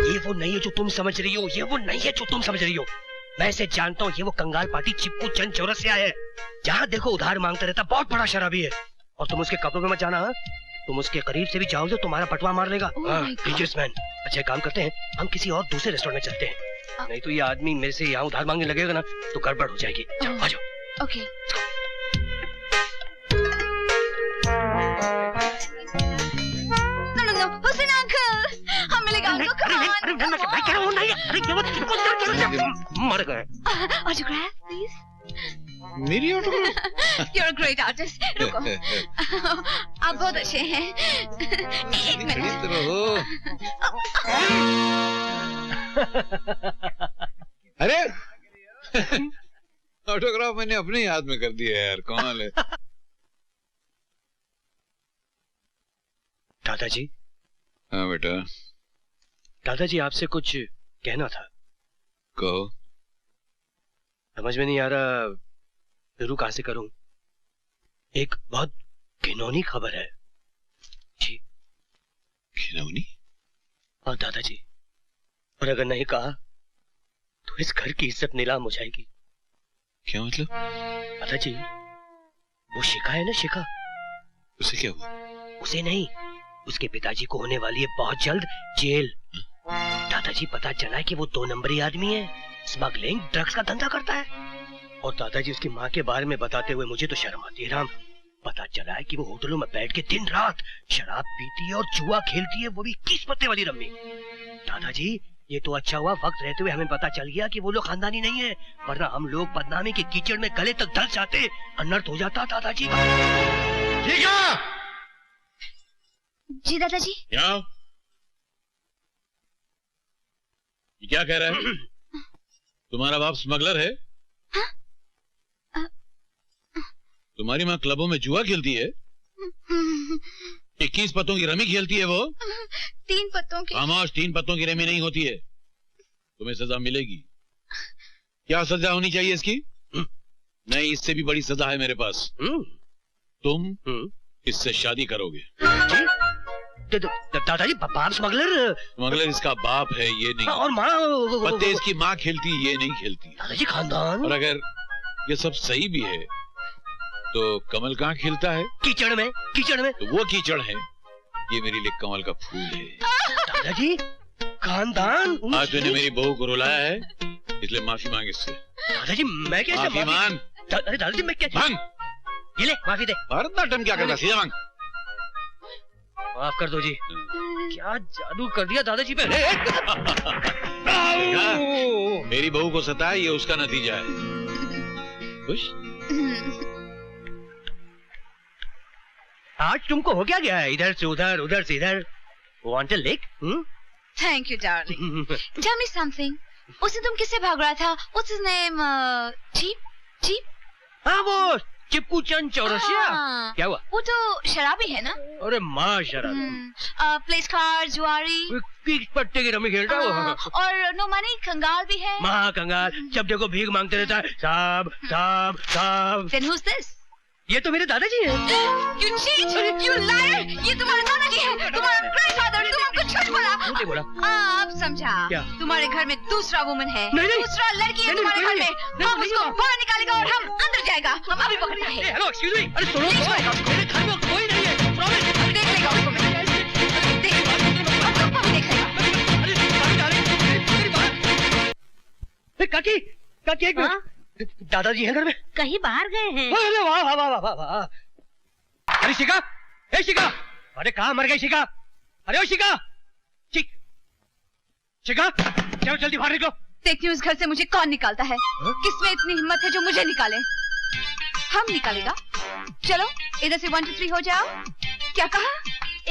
ये वो नहीं है जो तुम समझ रही हो। ये वो नहीं है जो तुम समझ रही हो। मैं इसे जानता हूँ। ये वो कंगाल पार्टी चिपकू चंद चौरसिया है। जहाँ देखो उधार मांगता रहता, बहुत बड़ा शराबी है। और तुम उसके कपड़ों में मत जाना। तुम उसके करीब से भी जाओगे तुम्हारा पटवा मार लेगा। Dangerous man. अच्छा काम करते हैं, हम किसी और दूसरे रेस्टोरेंट में चलते हैं। नहीं तो ये आदमी मेरे से यहाँ उधार मांगने लगेगा ना तो गड़बड़ हो जाएगी। चलो आ जाओ। Okay. No, हुसैन अंकल, हम मिलेगा अंकल। Come on. मर गए। Autograph, please. मेरी autograph? You're a great artist. रुको। आप बहुत अच्छे हैं। एक मिनट। अरे ऑटोग्राफ मैंने अपने ही हाथ में कर दिया यार, कमाल है। दादाजी। हाँ बेटा। दादाजी आपसे कुछ कहना था। कहो। समझ में नहीं आ रहा शुरू कहाँ से करूं। एक बहुत घिनौनी खबर है जी। घिनौनी? हाँ दादाजी, और अगर नहीं कहा तो इस घर की इज्जत नीलाम हो जाएगी। क्या मतलब? दादाजी, वो शिखा है ना, शिखा, उसे क्या हुआ? उसे नहीं, उसके पिताजी को होने वाली है बहुत जल्द जेल। दादाजी पता चला है कि वो 2 नंबरी आदमी है, स्मगलिंग ड्रग्स का धंधा करता है। और दादाजी उसकी माँ के बारे में बताते हुए मुझे तो शर्म आती है राम। पता चला है कि वो होटलों में बैठ के दिन रात शराब पीती है और जुआ खेलती है, वो भी 21 पत्ते वाली रम्मी। दादाजी ये तो अच्छा हुआ वक्त रहते हुए हमें पता चल गया कि वो लोग खानदानी नहीं है, वरना हम लोग बदनामी के कीचड़ में गले तक धंस जाते, अनर्थ हो जाता दादाजी। ठीक है जी दादाजी। क्या कह रहा है? तुम्हारा बाप स्मगलर है? तुम्हारी माँ क्लबों में जुआ खेलती है? 21 पत्तों की रमी खेलती है वो? 3 पत्तों की। खामोश, 3 पत्तों की रमी नहीं होती है। तुम्हें सजा मिलेगी। क्या सजा होनी चाहिए इसकी? नहीं, इससे भी बड़ी सजा है मेरे पास। तुम इससे शादी करोगे। दादाजी बाप स्मगलर। स्मगलर इसका बाप है, ये नहीं। और माँ पत्ते इसकी माँ खेलती, ये नहीं खेलती। दादाजी खानदान। और अगर ये सब सही भी है तो कमल कहाँ खिलता है? कीचड़ में। कीचड़ में तो वो कीचड़ है, ये मेरे लिए कमल का फूल है। दादाजी खानदान। आज तूने मेरी बहू को रुलाया है, इसलिए माफी मांग इससे। दादाजी मैं कैसे माफी मांग। अरे दादाजी मैं क्या मांग। ये ले माफी दे। भरतनाट्यम क्या करता, सीधा मांग। माफ कर दो जी। क्या जादू कर दिया दादाजी पे। मेरी बहू को सताया, ये उसका नतीजा है। खुश? आज तुमको हो क्या गया है? इधर से उधर, उधर से इधर। Want a lick? Thank you, darling. Tell me something. उसे तुम किससे भाग रहा था? What's his name? Cheap? Cheap? हाँ वो चिप्कू चंद चौरसिया। क्या हुआ? वो तो शराबी है ना? अरे माँ शराबी। प्लेस कार्ड, जुआरी। किस पट्टे की रमी खेलता है वो? और नो मनी, कंगाल भी है। माँ कंगाल, जब देखो भीख मांगते रहता है। साहब साहब साहब। Then who's this? ये तो मेरे दादाजी हैं। You cheat! You liar! ये तुम्हारे दादाजी हैं। तुम्हारा ग्रैंडफादर। तुम हमको झूठ बोला। झूठ बोला? अब समझा। क्या? तुम्हारे घर में दूसरा वुमन है। नहीं। दूसरा लड़की है तुम्हारे घर में। हम उसको बाहर निकालेगा और हम अंदर जाएगा। हम अभी पकड़ते हैं। Hello, excuse me. अरे सुनो, मेरे घर में कोई नहीं है। प्रॉमिस। अभी देख लेगा उसको मैं। देख लेगा। काकी, काकी एक मिनट। दादाजी हैं घर में? कहीं बाहर गए हैं। अरे वाह वाह वाह वाह वाह। अरे शिका, ए शिका, अरे कहाँ मर गई शिका? अरे ओ शिका, शिका, चलो जल्दी बाहर निकलो। देखती हूँ इस घर से मुझे कौन निकालता है। किसमें इतनी हिम्मत है जो मुझे निकाले? हम निकालेगा? चलो इधर से 1 2 3 हो जाओ। क्या कहा?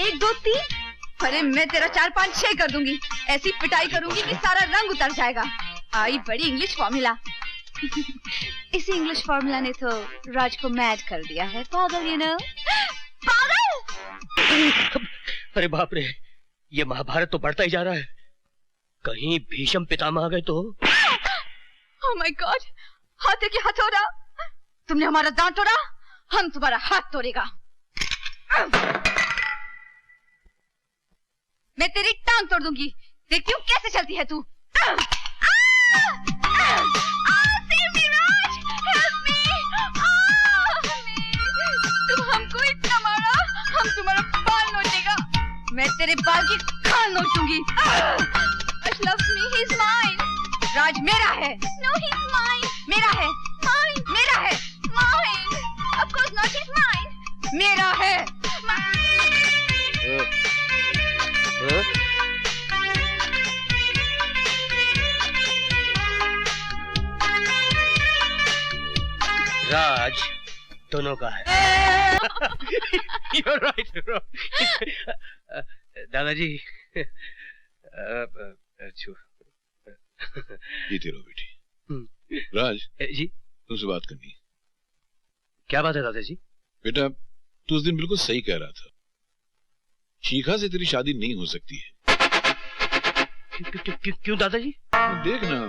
1 2 3? अरे मैं तेरा 4 5 6 कर दूंगी। ऐसी पिटाई करूंगी कि सारा रंग उतर जाएगा। आई बड़ी इंग्लिश फॉर्मूला। इसी इंग्लिश फॉर्मूला ने तो राज को मैड कर दिया है। पागल, यू नो, पागल। अरे बाप रे, ये महाभारत तो बढ़ता ही जा रहा है। कहीं भीष्म पितामह आ गए तो? ओह माय गॉड, हाथ के हथौड़ा। तुमने हमारा दांत तोड़ा, हम तुम्हारा हाथ तोड़ेगा। मैं तेरी टांग तोड़ दूंगी। देखती हूँ कैसे चलती है तू। तुम हमको इतना मारा, हम तुम्हारा बाल नोचेगा। मैं तेरे बाल की खाल नोचूंगी। loves me, he's mine. राज मेरा है। No, he's mine. मेरा है। Mine. मेरा है। Mine. Of course not, he's mine. मेरा है। राज दोनों का है। You're right, you're right. दादाजी, जीते रहो बेटी। राज जी, तुमसे बात करनी है। क्या बात है दादाजी? बेटा, तू उस दिन बिल्कुल सही कह रहा था। शिखा से तेरी शादी नहीं हो सकती है। क्यों दादाजी? देखना,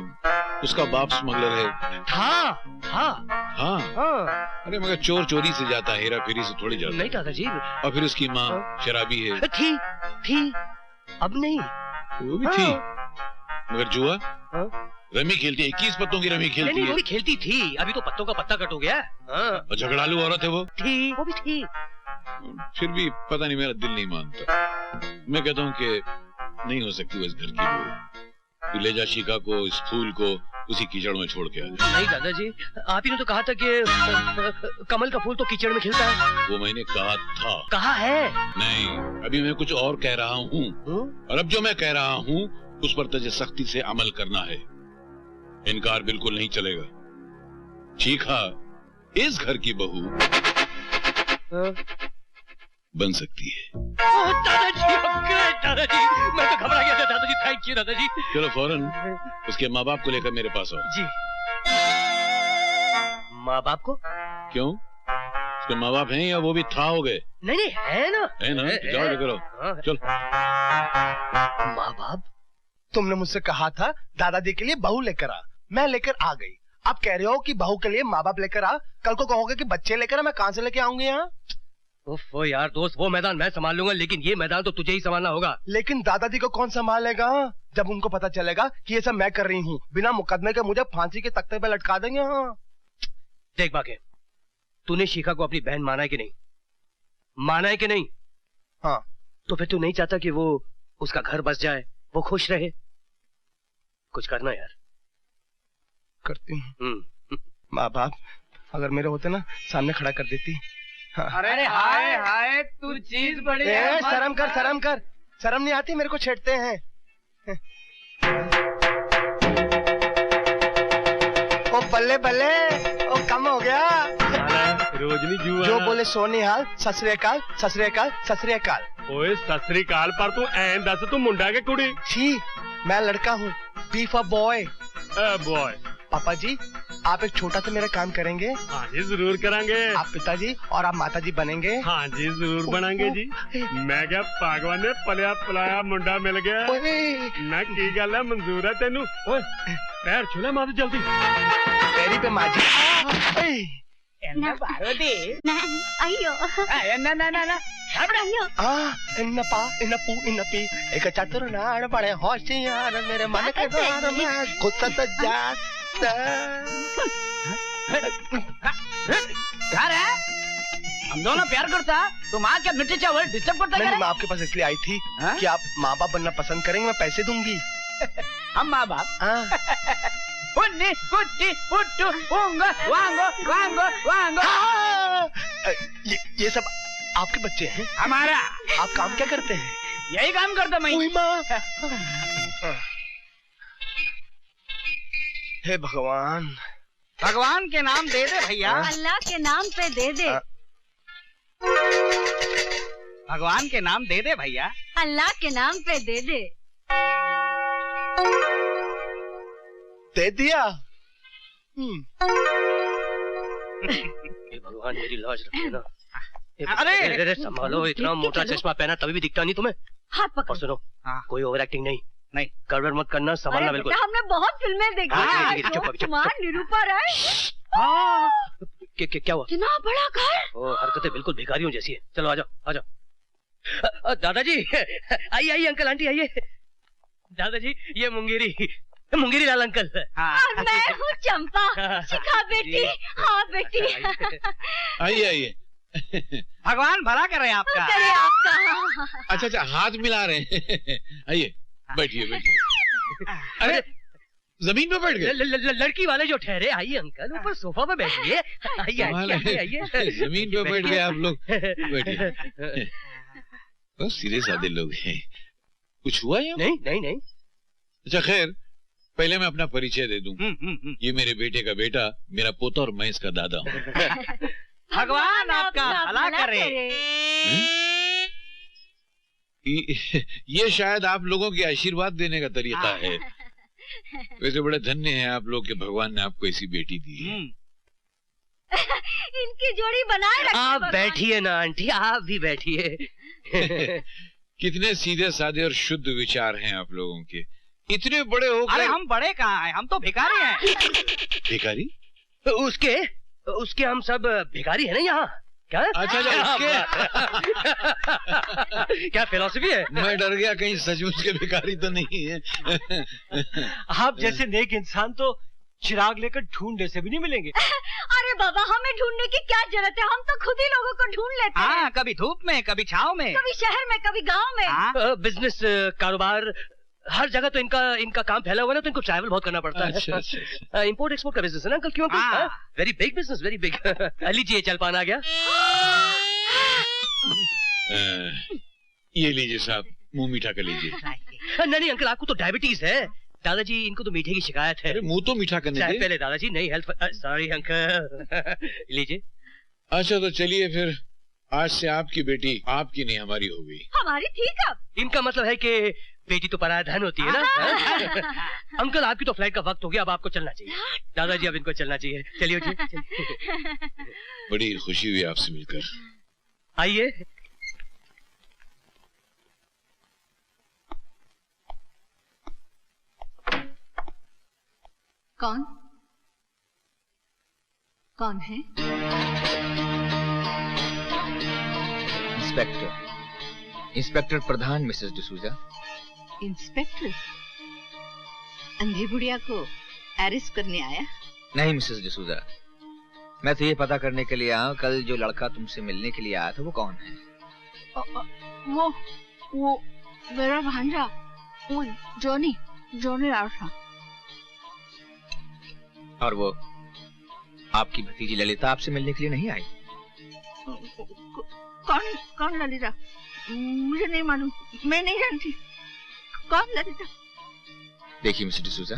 उसका बाप स्मगलर है। हाँ। अरे मगर चोर चोरी से जाता है, हेरा फेरी से थोड़ी जाता। नहीं दादाजी। और फिर उसकी माँ शराबी है। थी, अब नहीं। वो भी थी, मगर जुआ, रमी खेलती है। 21 पत्तों की रमी खेलती है। वो भी खेलती थी, अभी तो पत्तों का पत्ता कट हो गया। और झगड़ालू औरत है वो। वो भी थी। फिर भी पता नहीं, मेरा दिल नहीं मानता। मैं कहता हूँ कि नहीं हो सकती वो इस घर की बहू। तू ले जा शिखा को, इस फूल को उसी कीचड़ में छोड़ के आ जा। नहीं दादाजी, आप ही ने तो कहा था कि कमल का फूल तो कीचड़ में खिलता है। वो मैंने कहा था। कहा है? नहीं, अभी मैं कुछ और कह रहा हूँ। और अब जो मैं कह रहा हूँ उस पर तुझे सख्ती से अमल करना है। इनकार बिल्कुल नहीं चलेगा। शिखा इस घर की बहू बन सकती है। दादाजी, दादाजी, मैं तो घबरा गया था दादाजी। थैंक यू दादाजी। चलो फौरन उसके माँ बाप को लेकर मेरे पास आओ। जी। माँ बाप को? क्यों? उसके माँ बाप हैं या वो भी था हो गए? नहीं नहीं है ना, है ना, जाओ लेकर आओ, चल। माँ बाप? तुमने मुझसे कहा था दादाजी के लिए बहू लेकर आ, मैं लेकर आ गई। आप कह रहे हो कि बहू के लिए माँ बाप लेकर आ, कल को कहोगे कि बच्चे लेकर आ, मैं कहाँ से लेके आऊंगी यहाँ? ओफो यार दोस्त, वो मैदान मैं संभाल लूंगा, लेकिन ये मैदान तो तुझे ही संभालना होगा। लेकिन दादाजी को कौन संभालेगा जब उनको पता चलेगा कि ये सब मैं कर रही हूँ? बिना मुकदमे के मुझे फांसी के तख्ते पे लटका देंगे। हाँ देख बाके, तूने शिखा को अपनी बहन माना है कि नहीं? माना है कि नहीं? हाँ। तो फिर तू नहीं चाहता कि वो उसका घर बस जाए, वो खुश रहे? कुछ करना यार। करती हूँ। माँ बाप अगर मेरे होते ना सामने खड़ा कर देती। हाँ। अरे हाय हाय, तू चीज बड़ी है। शर्म कर, शर्म कर, शर्म नहीं आती? मेरे को छेड़ते हैं। ओ बल्ले बल्ले, ओ कम हो गया। रोजनी जो बोले सोनिहाल, सत श्री अकाल, सत श्री अकाल, सत श्री अकाल। ओए सत श्री अकाल पर तू ऐन दस, तू मुंडा के कुड़ी? छी, मैं लड़का हूँ, बी फॉर बॉय। बॉय। पापा जी आप एक छोटा सा मेरा काम करेंगे? हाँ जी जरूर करेंगे। आप पिताजी और आप माताजी बनेंगे? हाँ जी जरूर बनेंगे जी। मैं क्या भगवान ने पलिया पलाया मुंडा मिल गया ना, की गल है, मंजूर है तेनू? पैर छूला मार जल्दी। पैरी पे माजी। एक चतुर नाड़ बड़े होशियार, मेरे मन के द्वार में घुसत जाता। घर है, हम दोनों प्यार करता, तुम आके मिट्टी चावल डिस्टर्ब करता नहीं, मैं आपके पास इसलिए आई थी कि आप माँ बाप बनना पसंद करेंगे, मैं पैसे दूंगी। हम माँ बाप? पुन्नी पुट्टी पुट्टू पुंगो वांगो वांगो वांगो। ये सब आपके बच्चे हैं? हमारा। आप काम क्या करते हैं? यही काम करता मैं। हे भगवान। भगवान के नाम दे दे भैया। अल्लाह के नाम पे दे दे। भगवान के नाम दे दे भैया। अल्लाह के नाम पे दे दे। दे दिया। भगवान मेरी लाज रखे ना। अरे संभालो, इतना मोटा चश्मा पहना तभी भी दिखता नहीं तुम्हें। हाथ पकड़। और सुनो, कोई ओवर एक्टिंग नहीं, नहीं गड़बड़ मत करना, संभालना बिल्कुल। हमने बहुत फिल्में देखी हैं। कुमार निरूपा राय। क्या हुआ? इतना बड़ा घर। ओ हरकतें बिल्कुल भिखारियों जैसी है। चलो आ जाओ, आ जाओ। दादाजी आइए आइए, अंकल आंटी आइए। दादाजी ये मुंगेरी लाल अंकल। और मैं हूँ चंपा। शिखा बेटी। हाँ बेटी। आइए आइए। भगवान भला करे आपका। करे आपका। अच्छा हाथ मिला रहे हैं। आइए बैठिए बैठिए। अरे जमीन पे बैठ गए? लड़की वाले जो ठहरे। आइए अंकल, ऊपर सोफा पे बैठिए। आइए आइए। जमीन पे बैठ गए आप लोग, बैठिए। बहुत सीधे साधे लोग हैं। कुछ हुआ या? नहीं नहीं नहीं। अच्छा खैर, पहले मैं अपना परिचय दे दूं। ये मेरे बेटे का बेटा, मेरा पोता, और मैं इसका दादा हूँ। भगवान आपका भला करे। ये शायद आप लोगों के आशीर्वाद देने का तरीका है। वैसे बड़े धन्य हैं आप लोग कि भगवान ने आपको ऐसी बेटी दी है। इनकी जोड़ी बनाए रखिए। आप बैठिए ना आंटी, आप भी बैठिए। कितने सीधे साधे और शुद्ध विचार हैं आप लोगों के। इतने बड़े हो गए। अरे हम बड़े कहाँ हैं, हम तो भिखारी हैं। भिखारी? उसके हम सब भिखारी है ना यहाँ। क्या? अच्छा उसके क्या फिलॉसफी है? मैं डर गया कहीं सचमुच के भिखारी तो नहीं है। आप जैसे नेक इंसान तो चिराग लेकर ढूंढने से भी नहीं मिलेंगे। अरे बाबा, हमें ढूंढने की क्या जरूरत है, हम तो खुद ही लोगों को ढूंढ लेते हैं। हाँ, कभी धूप में, कभी छाव में, कभी शहर में, कभी गांव में। बिजनेस, कारोबार, हर जगह तो इनका काम फैला हुआ है ना, तो इनको ट्रैवल बहुत करना पड़ता है। इंपोर्ट एक्सपोर्ट का बिजनेस है ना अंकल? क्यों? Very big business, very big. लीजिए जलपान आ गया। ये लीजिए साहब, मुंह मीठा कर लीजिए। नहीं अंकल, आपको तो डायबिटीज है। दादाजी इनको तो मीठे की शिकायत है। अरे मुंह तो मीठा करने दे पहले दादाजी, नहीं हेल्थ। Sorry uncle. लीजिए। अच्छा तो चलिए फिर, आज से आपकी बेटी आपकी नहीं हमारी हो गई। हमारी थी कब? इनका मतलब है कि बेटी तो पराया धन होती है ना। अंकल आपकी तो फ्लाइट का वक्त हो गया, अब आपको चलना चाहिए। दादाजी अब इनको चलना चाहिए। चलिए उठिए। बड़ी खुशी हुई आपसे मिलकर। आइए। कौन कौन है? इंस्पेक्टर प्रधान मिसेस डिसूजा। इंस्पेक्टर अंधी बुढ़िया को अरेस्ट करने आया? नहीं मिसेस डिसूजा, मैं तो ये पता करने के लिए आया हूं, कल जो लड़का तुमसे मिलने के लिए आया था वो कौन है? वो मेरा भांजा, वो जॉनी राठा। और वो आपकी भतीजी ललिता आपसे मिलने के लिए नहीं आई? कौन ललिता? मुझे नहीं मालूम, मैं नहीं जानती। कौन ललिता? देखिए मिस्टर डिसूजा,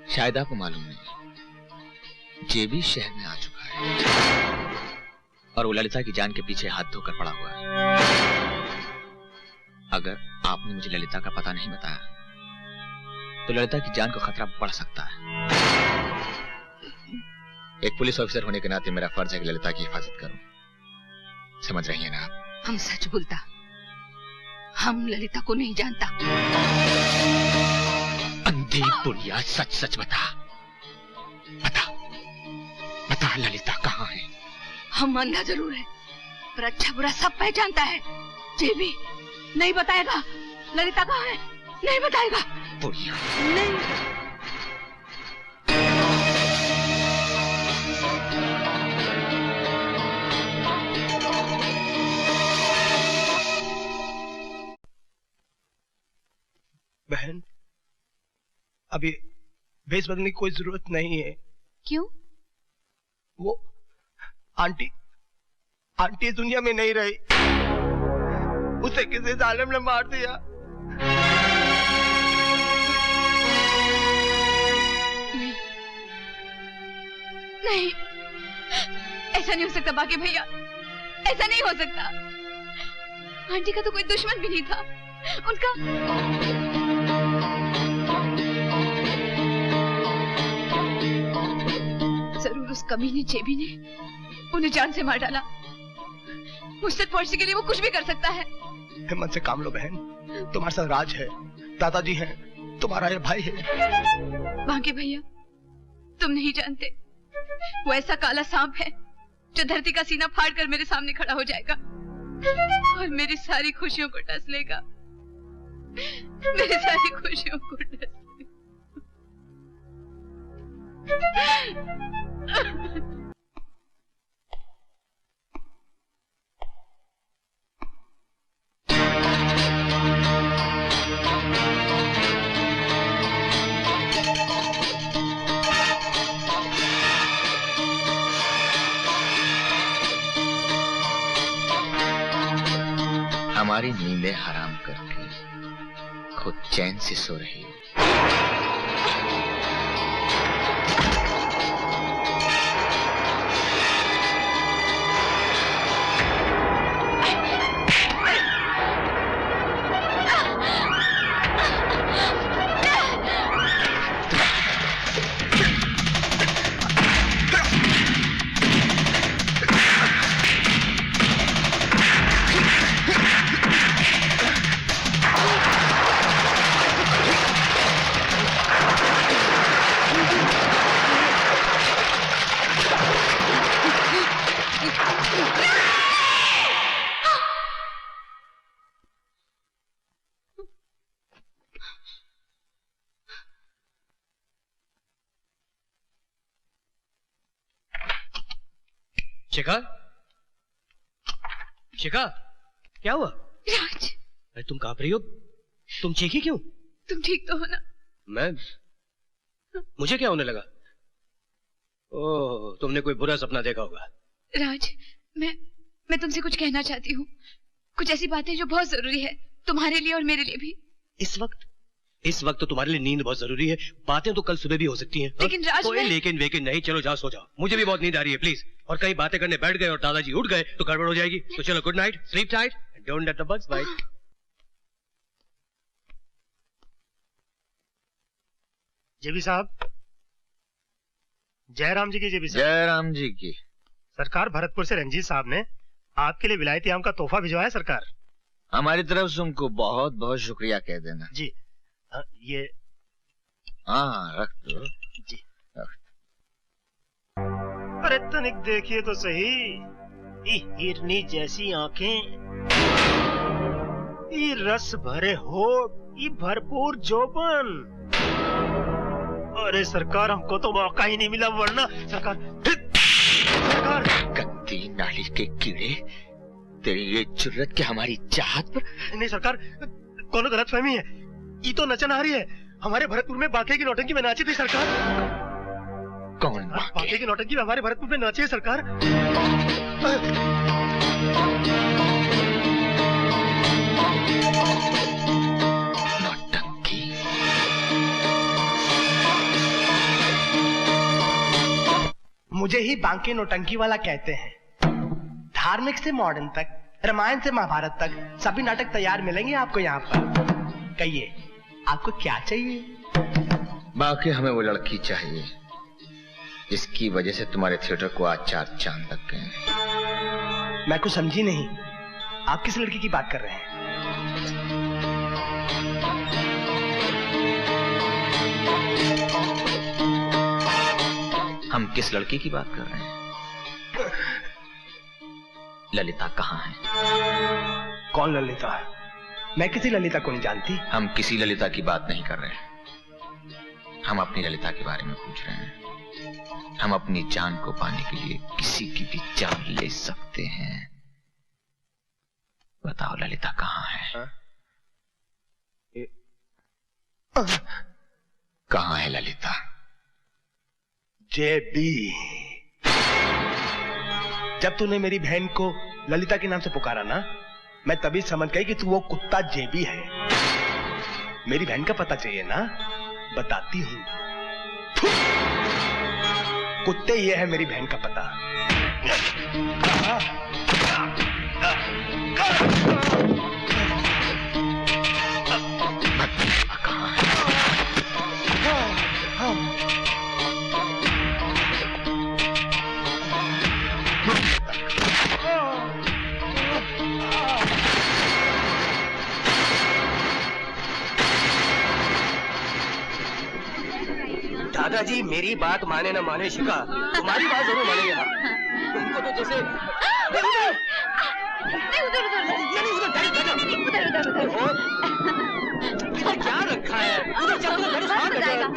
शायद आपको मालूम नहीं, जेबी शहर में आ चुका है और वो ललिता की जान के पीछे हाथ धोकर पड़ा हुआ है। अगर आपने मुझे ललिता का पता नहीं बताया तो ललिता की जान को खतरा बढ़ सकता है। एक पुलिस ऑफिसर होने के नाते मेरा फर्ज है कि ललिता की हिफाजत करूं। समझ रही हैं ना आप? हम सच बोलता, हम ललिता को नहीं जानता। अंधी बुढ़िया, सच सच बता, बता ललिता कहाँ है? हम अंधा जरूर है पर अच्छा बुरा सब पहचानता है। जेबी नहीं बताएगा ललिता कहाँ है, नहीं बताएगा। बुढ़िया नहीं। बहन, अभी भेस बदलने की कोई जरूरत नहीं है। क्यों? वो आंटी इस दुनिया में नहीं रही, उसे किसी जालिम ने मार दिया। नहीं, ऐसा नहीं हो सकता बाकी भैया, ऐसा नहीं हो सकता। आंटी का तो कोई दुश्मन भी नहीं था, उनका जरूर उस कमीने जेबी ने उन्हें जान से मार डाला। मुझसे पहुंचने के लिए वो कुछ भी कर सकता है। हिम्मत से काम लो बहन, तुम्हारे साथ राज है, दादाजी हैं, तुम्हारा ये भाई है। बाकी भैया, तुम नहीं जानते, वो ऐसा काला सांप है जो धरती का सीना फाड़ कर मेरे सामने खड़ा हो जाएगा और मेरी सारी खुशियों को डस लेगा। मेरी सारी खुशियों को डस लेगा। हमारी नींदें हराम करके खुद चैन से सो रही हो। शिखा, शिखा, क्या हुआ? राज, अरे तुम कांप रही हो, तुम चीखी क्यों? तुम ठीक तो हो ना? मैं? मुझे क्या होने लगा? ओह, तुमने कोई बुरा सपना देखा होगा। राज, मैं तुमसे कुछ कहना चाहती हूँ, कुछ ऐसी बातें जो बहुत जरूरी है तुम्हारे लिए और मेरे लिए भी। इस वक्त तो तुम्हारे लिए नींद बहुत जरूरी है, बातें तो कल सुबह भी हो सकती हैं। लेकिन राज, लेकिन नहीं, चलो जाओ सो जाओ, मुझे भी बहुत नींद आ रही है प्लीज। और कहीं बातें करने बैठ गए और दादाजी उठ गए तो गड़बड़ हो जाएगी। तो चलो good night, sleep tight, don't let the bugs bite. JB साहब, जयराम जी की जेबी साहब। जयराम जी की। सरकार, भरतपुर से रंजीत साहब ने आपके लिए विलायती आम का तोहफा भिजवाया सरकार। हमारी तरफ से उनको बहुत बहुत शुक्रिया कह देना। जी। ये हाँ, रख दो जी। रख। अरे तनिक देखिए तो सही, ये हिरनी जैसी आंखें, ये रस भरे होठ, ये भरपूर जोबन। अरे सरकार, हमको तो मौका ही नहीं मिला, वरना सरकार गंदी नाली के कीड़े, तेरी ये जुर्रत कि हमारी चाहत पर। नहीं सरकार, कोनो गलत फहमी है, ये तो नचन आ रही है। हमारे भरतपुर में बाके की नौटंकी में नाची थी सरकार। कौन बाके की नौटंकी में हमारे भरतपुर में नाची है सरकार। नौटंकी? मुझे ही बांके नौटंकी वाला कहते हैं। धार्मिक से मॉडर्न तक, रामायण से महाभारत तक सभी नाटक तैयार मिलेंगे आपको यहाँ पर। कहिए, आपको क्या चाहिए? बाकी हमें वो लड़की चाहिए जिसकी वजह से तुम्हारे थिएटर को आज 4 चांद लग गए। मैं कुछ समझी नहीं, आप किस लड़की की बात कर रहे हैं? हम किस लड़की की बात कर रहे हैं? ललिता कहाँ है? कौन ललिता? मैं किसी ललिता को नहीं जानती। हम किसी ललिता की बात नहीं कर रहे, हम अपनी ललिता के बारे में पूछ रहे हैं। हम अपनी जान को पाने के लिए किसी की भी जान ले सकते हैं। बताओ ललिता कहाँ है? कहाँ है ललिता? जेबी, जब तूने मेरी बहन को ललिता के नाम से पुकारा ना, मैं तभी समझ गई कि तू वो कुत्ता जेबी है। मेरी बहन का पता चाहिए ना, बताती हूँ। कुत्ते, ये है मेरी बहन का पता। दादाजी, मेरी बात माने ना माने शिका, तुम्हारी बात जरूर मानेंगे ना। तुमको तो जैसे उधर क्या रखा है? उधर चल, उधर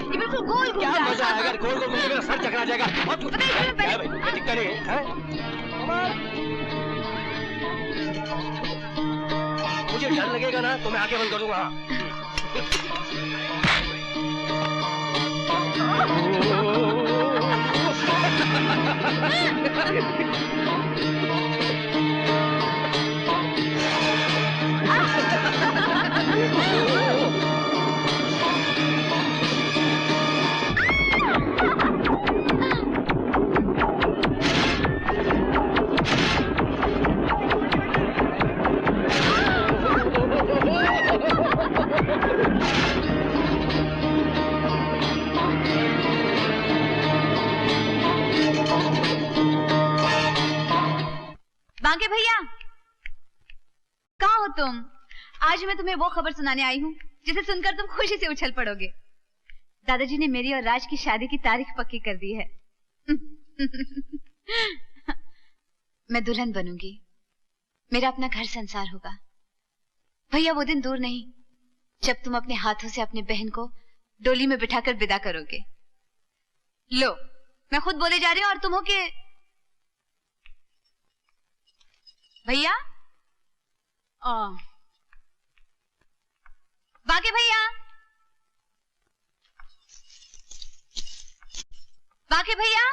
ये बिल्कुल गोल क्या मजा आएगा? गोल गोल मेरा सर चकरा जाएगा। क्या भाई, दिक्कत नहीं है? मुझे डर लगेगा ना तो मैं आंखें बंद कर दूंगा। बांके भैया, कहाँ हो तुम? आज मैं तुम्हें वो खबर सुनाने आई हूँ जिसे सुनकर तुम खुशी से उछल पड़ोगे। दादाजी ने मेरी और राज की शादी की तारीख पक्की कर दी है। मैं दुल्हन बनूंगी, मेरा अपना घर संसार होगा। भैया, वो दिन दूर नहीं जब तुम अपने हाथों से अपने बहन को डोली में बिठाकर विदा करोगे। लो, मैं खुद बोले जा रही हूँ और तुम हो के भैया। बाके भैया, बाके भैया,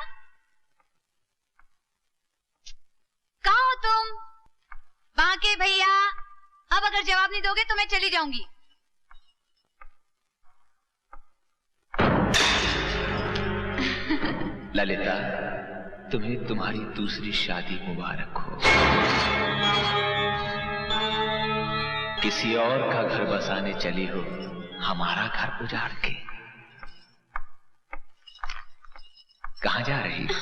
कहाँ हो तुम? बाके भैया, अब अगर जवाब नहीं दोगे तो मैं चली जाऊंगी। ललिता, तुम्हें तुम्हारी दूसरी शादी मुबारक हो। किसी और का घर बसाने चली हो, हमारा घर उजाड़ के। कहाँ जा रही हो?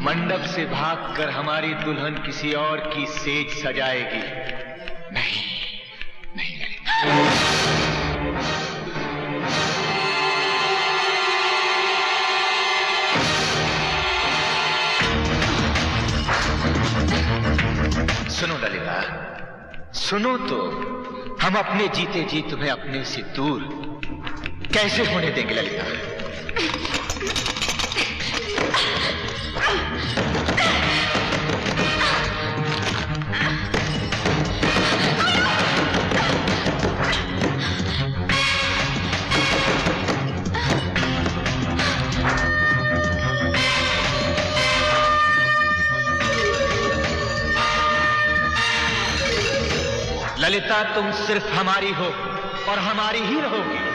मंडप से भागकर हमारी दुल्हन किसी और की सेज सजाएगी। नहीं, नहीं सुनो ललिता, सुनो तो, हम अपने जीते जी तुम्हें अपने से दूर कैसे होने देंगे ललिता? ललिता, तुम सिर्फ हमारी हो और हमारी ही रहोगी।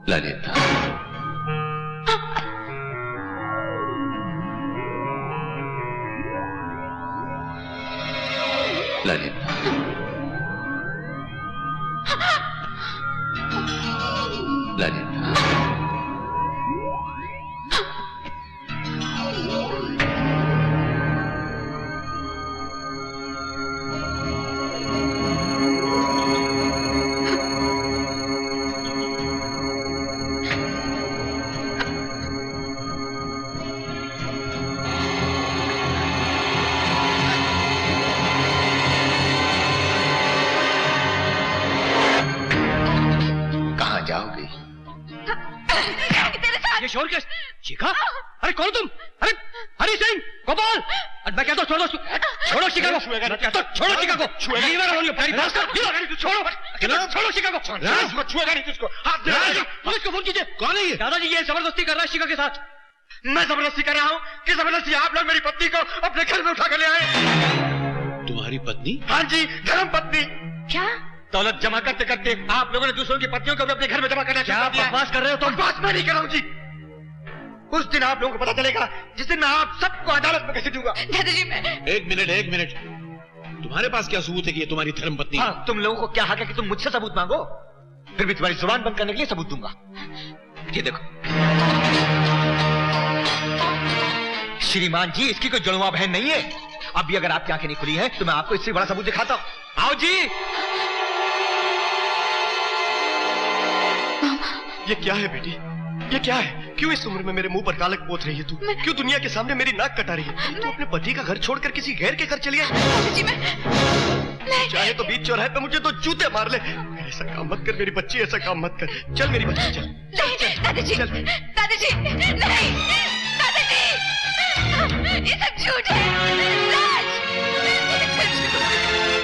ललिता, ललिता, ललिता, शोर क्या? शिखा, अरे कौन तुम? अरे हरी सिंह, गोपाल, मैं कहता हूँ छोड़ो, छोड़ो शिखा को, छोड़ो शिखा को, छोड़ो शिखा को, पुलिस को फोन कीजिए। कौन है ये? दादाजी ये जबरदस्ती कर रहा है शिखा के साथ। मैं जबरदस्ती कर रहा हूँ कि जबरदस्ती आप लोग मेरी पत्नी को अपने घर में उठा कर ले आए। तुम्हारी पत्नी? हाँ जी, धर्म पत्नी। क्या? दौलत जमा करते करते आप लोगों ने दूसरों की पत्नियों को भी अपने घर में जमा करना क्या बकवास कर रहे हो तुम? बकवास मैं नहीं कर रहा हूँ जी। उस दिन आप लोगों को पता चलेगा जिस दिन मैं आप सबको अदालत में घसीटूंगा। दादाजी मैं एक मिनट, तुम्हारे पास क्या सबूत है कि ये तुम्हारी धर्म पत्नी? हाँ, तुम लोगों को क्या हक है कि तुम मुझसे सबूत मांगो? फिर भी तुम्हारी जुबान बंद करने के लिए सबूत दूंगा। ये देखो श्रीमान जी, इसकी कोई जुड़वा बहन नहीं है। अभी अगर आपकी आंखें नहीं खुली हैं तो मैं आपको इससे बड़ा सबूत दिखाता हूँ। आओ जी। ये क्या है बेटी? ये क्या है? क्यों इस उम्र में मेरे मुंह पर कालक पोत रही है तू? क्यों दुनिया के सामने मेरी नाक कटा रही है? तू अपने पति का घर छोड़कर किसी गैर के घर चली आई? चाहे तो बीच चौराहे पे मुझे तो जूते मार ले। ऐसा काम मत कर मेरी बच्ची, ऐसा काम मत कर। चल मेरी बच्ची चल। दादाजी, दादाजी नहीं, दादाजी, ये सब झूठ है।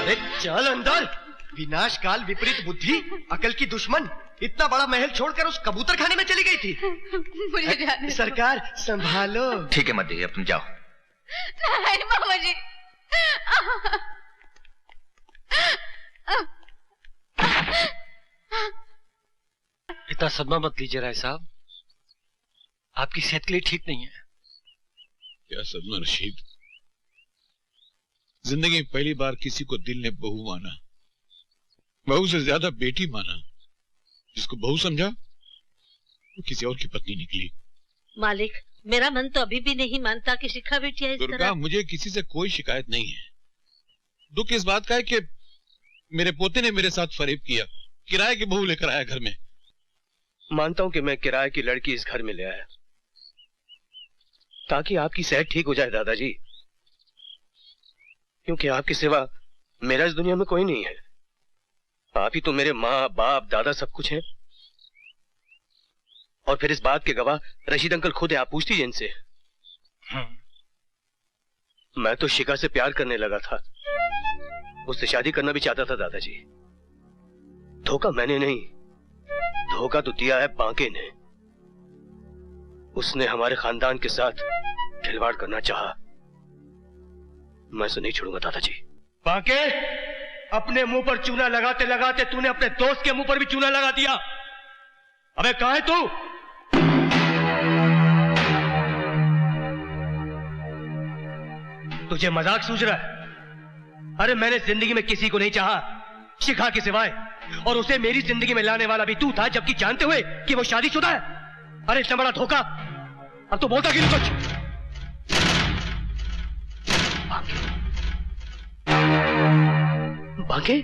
अरे चल अंदर। विनाश काल विपरीत बुद्धि, अकल की दुश्मन। इतना बड़ा महल छोड़कर उस कबूतर खाने में चली गई थी। मुझे जाने दो। सरकार संभालो। ठीक है मत देइए, अब तुम जाओ। नहीं मामा जी। इतना सदमा मत लीजिए राय साहब, आपकी सेहत के लिए ठीक नहीं है। क्या सदमा रशीद, जिंदगी में पहली बार किसी को दिल ने बहू माना, बहू से ज्यादा बेटी माना। जिसको बहू समझा वो किसी और की पत्नी निकली। मालिक, मेरा मन तो अभी भी नहीं मानता कि शिखा बिटिया इस दुर्गा, तरह। मुझे किसी से कोई शिकायत नहीं है। दुख इस बात का है कि मेरे पोते ने मेरे साथ फरेब किया, किराए की बहू लेकर आया घर में। मानता हूं कि मैं किराए की लड़की इस घर में ले आया ताकि आपकी सेहत ठीक हो जाए दादाजी, क्योंकि आपके सिवा मेरा इस दुनिया में कोई नहीं है। आप ही तो मेरे माँ बाप दादा सब कुछ हैं। और फिर इस बात के गवाह रशीद अंकल खुद है, आप पूछ लीजिए इनसे। मैं तो शिखा से प्यार करने लगा था, उससे शादी करना भी चाहता था दादाजी। धोखा मैंने नहीं, धोखा तो दिया है बांके ने। उसने हमारे खानदान के साथ खिलवाड़ करना चाहा। मैं उसे नहीं छोड़ूंगा दादाजी। बांके, अपने मुंह पर चूना लगाते लगाते तूने अपने दोस्त के मुंह पर भी चूना लगा दिया। अबे कहां है तू? तुझे मजाक सूझ रहा है? अरे मैंने जिंदगी में किसी को नहीं चाहा शिखा के सिवाय, और उसे मेरी जिंदगी में लाने वाला भी तू था, जबकि जानते हुए कि वो शादीशुदा है। अरे इतना बड़ा धोखा, अब तो बोलता क्यों नहीं कुछ? बांके?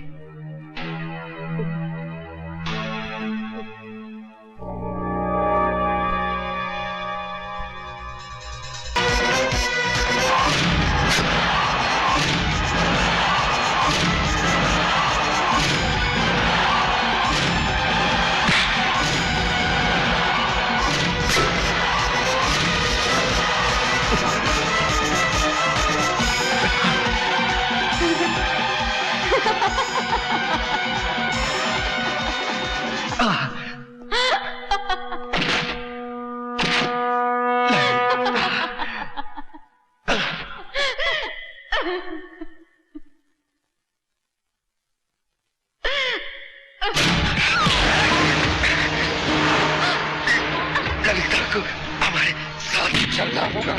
ललिता को हमारे साथ चलना होगा।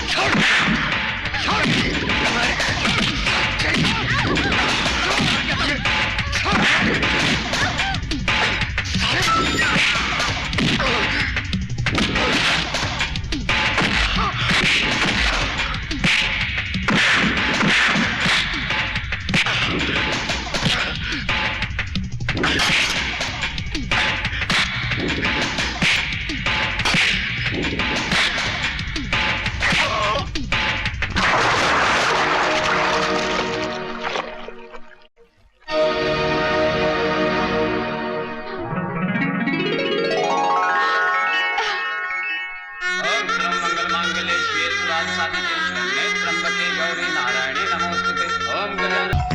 छोड़ छोड़ हमारे साथ त्र्यंबके गौरी नारायणी नमोस्तुते। ओम गजानन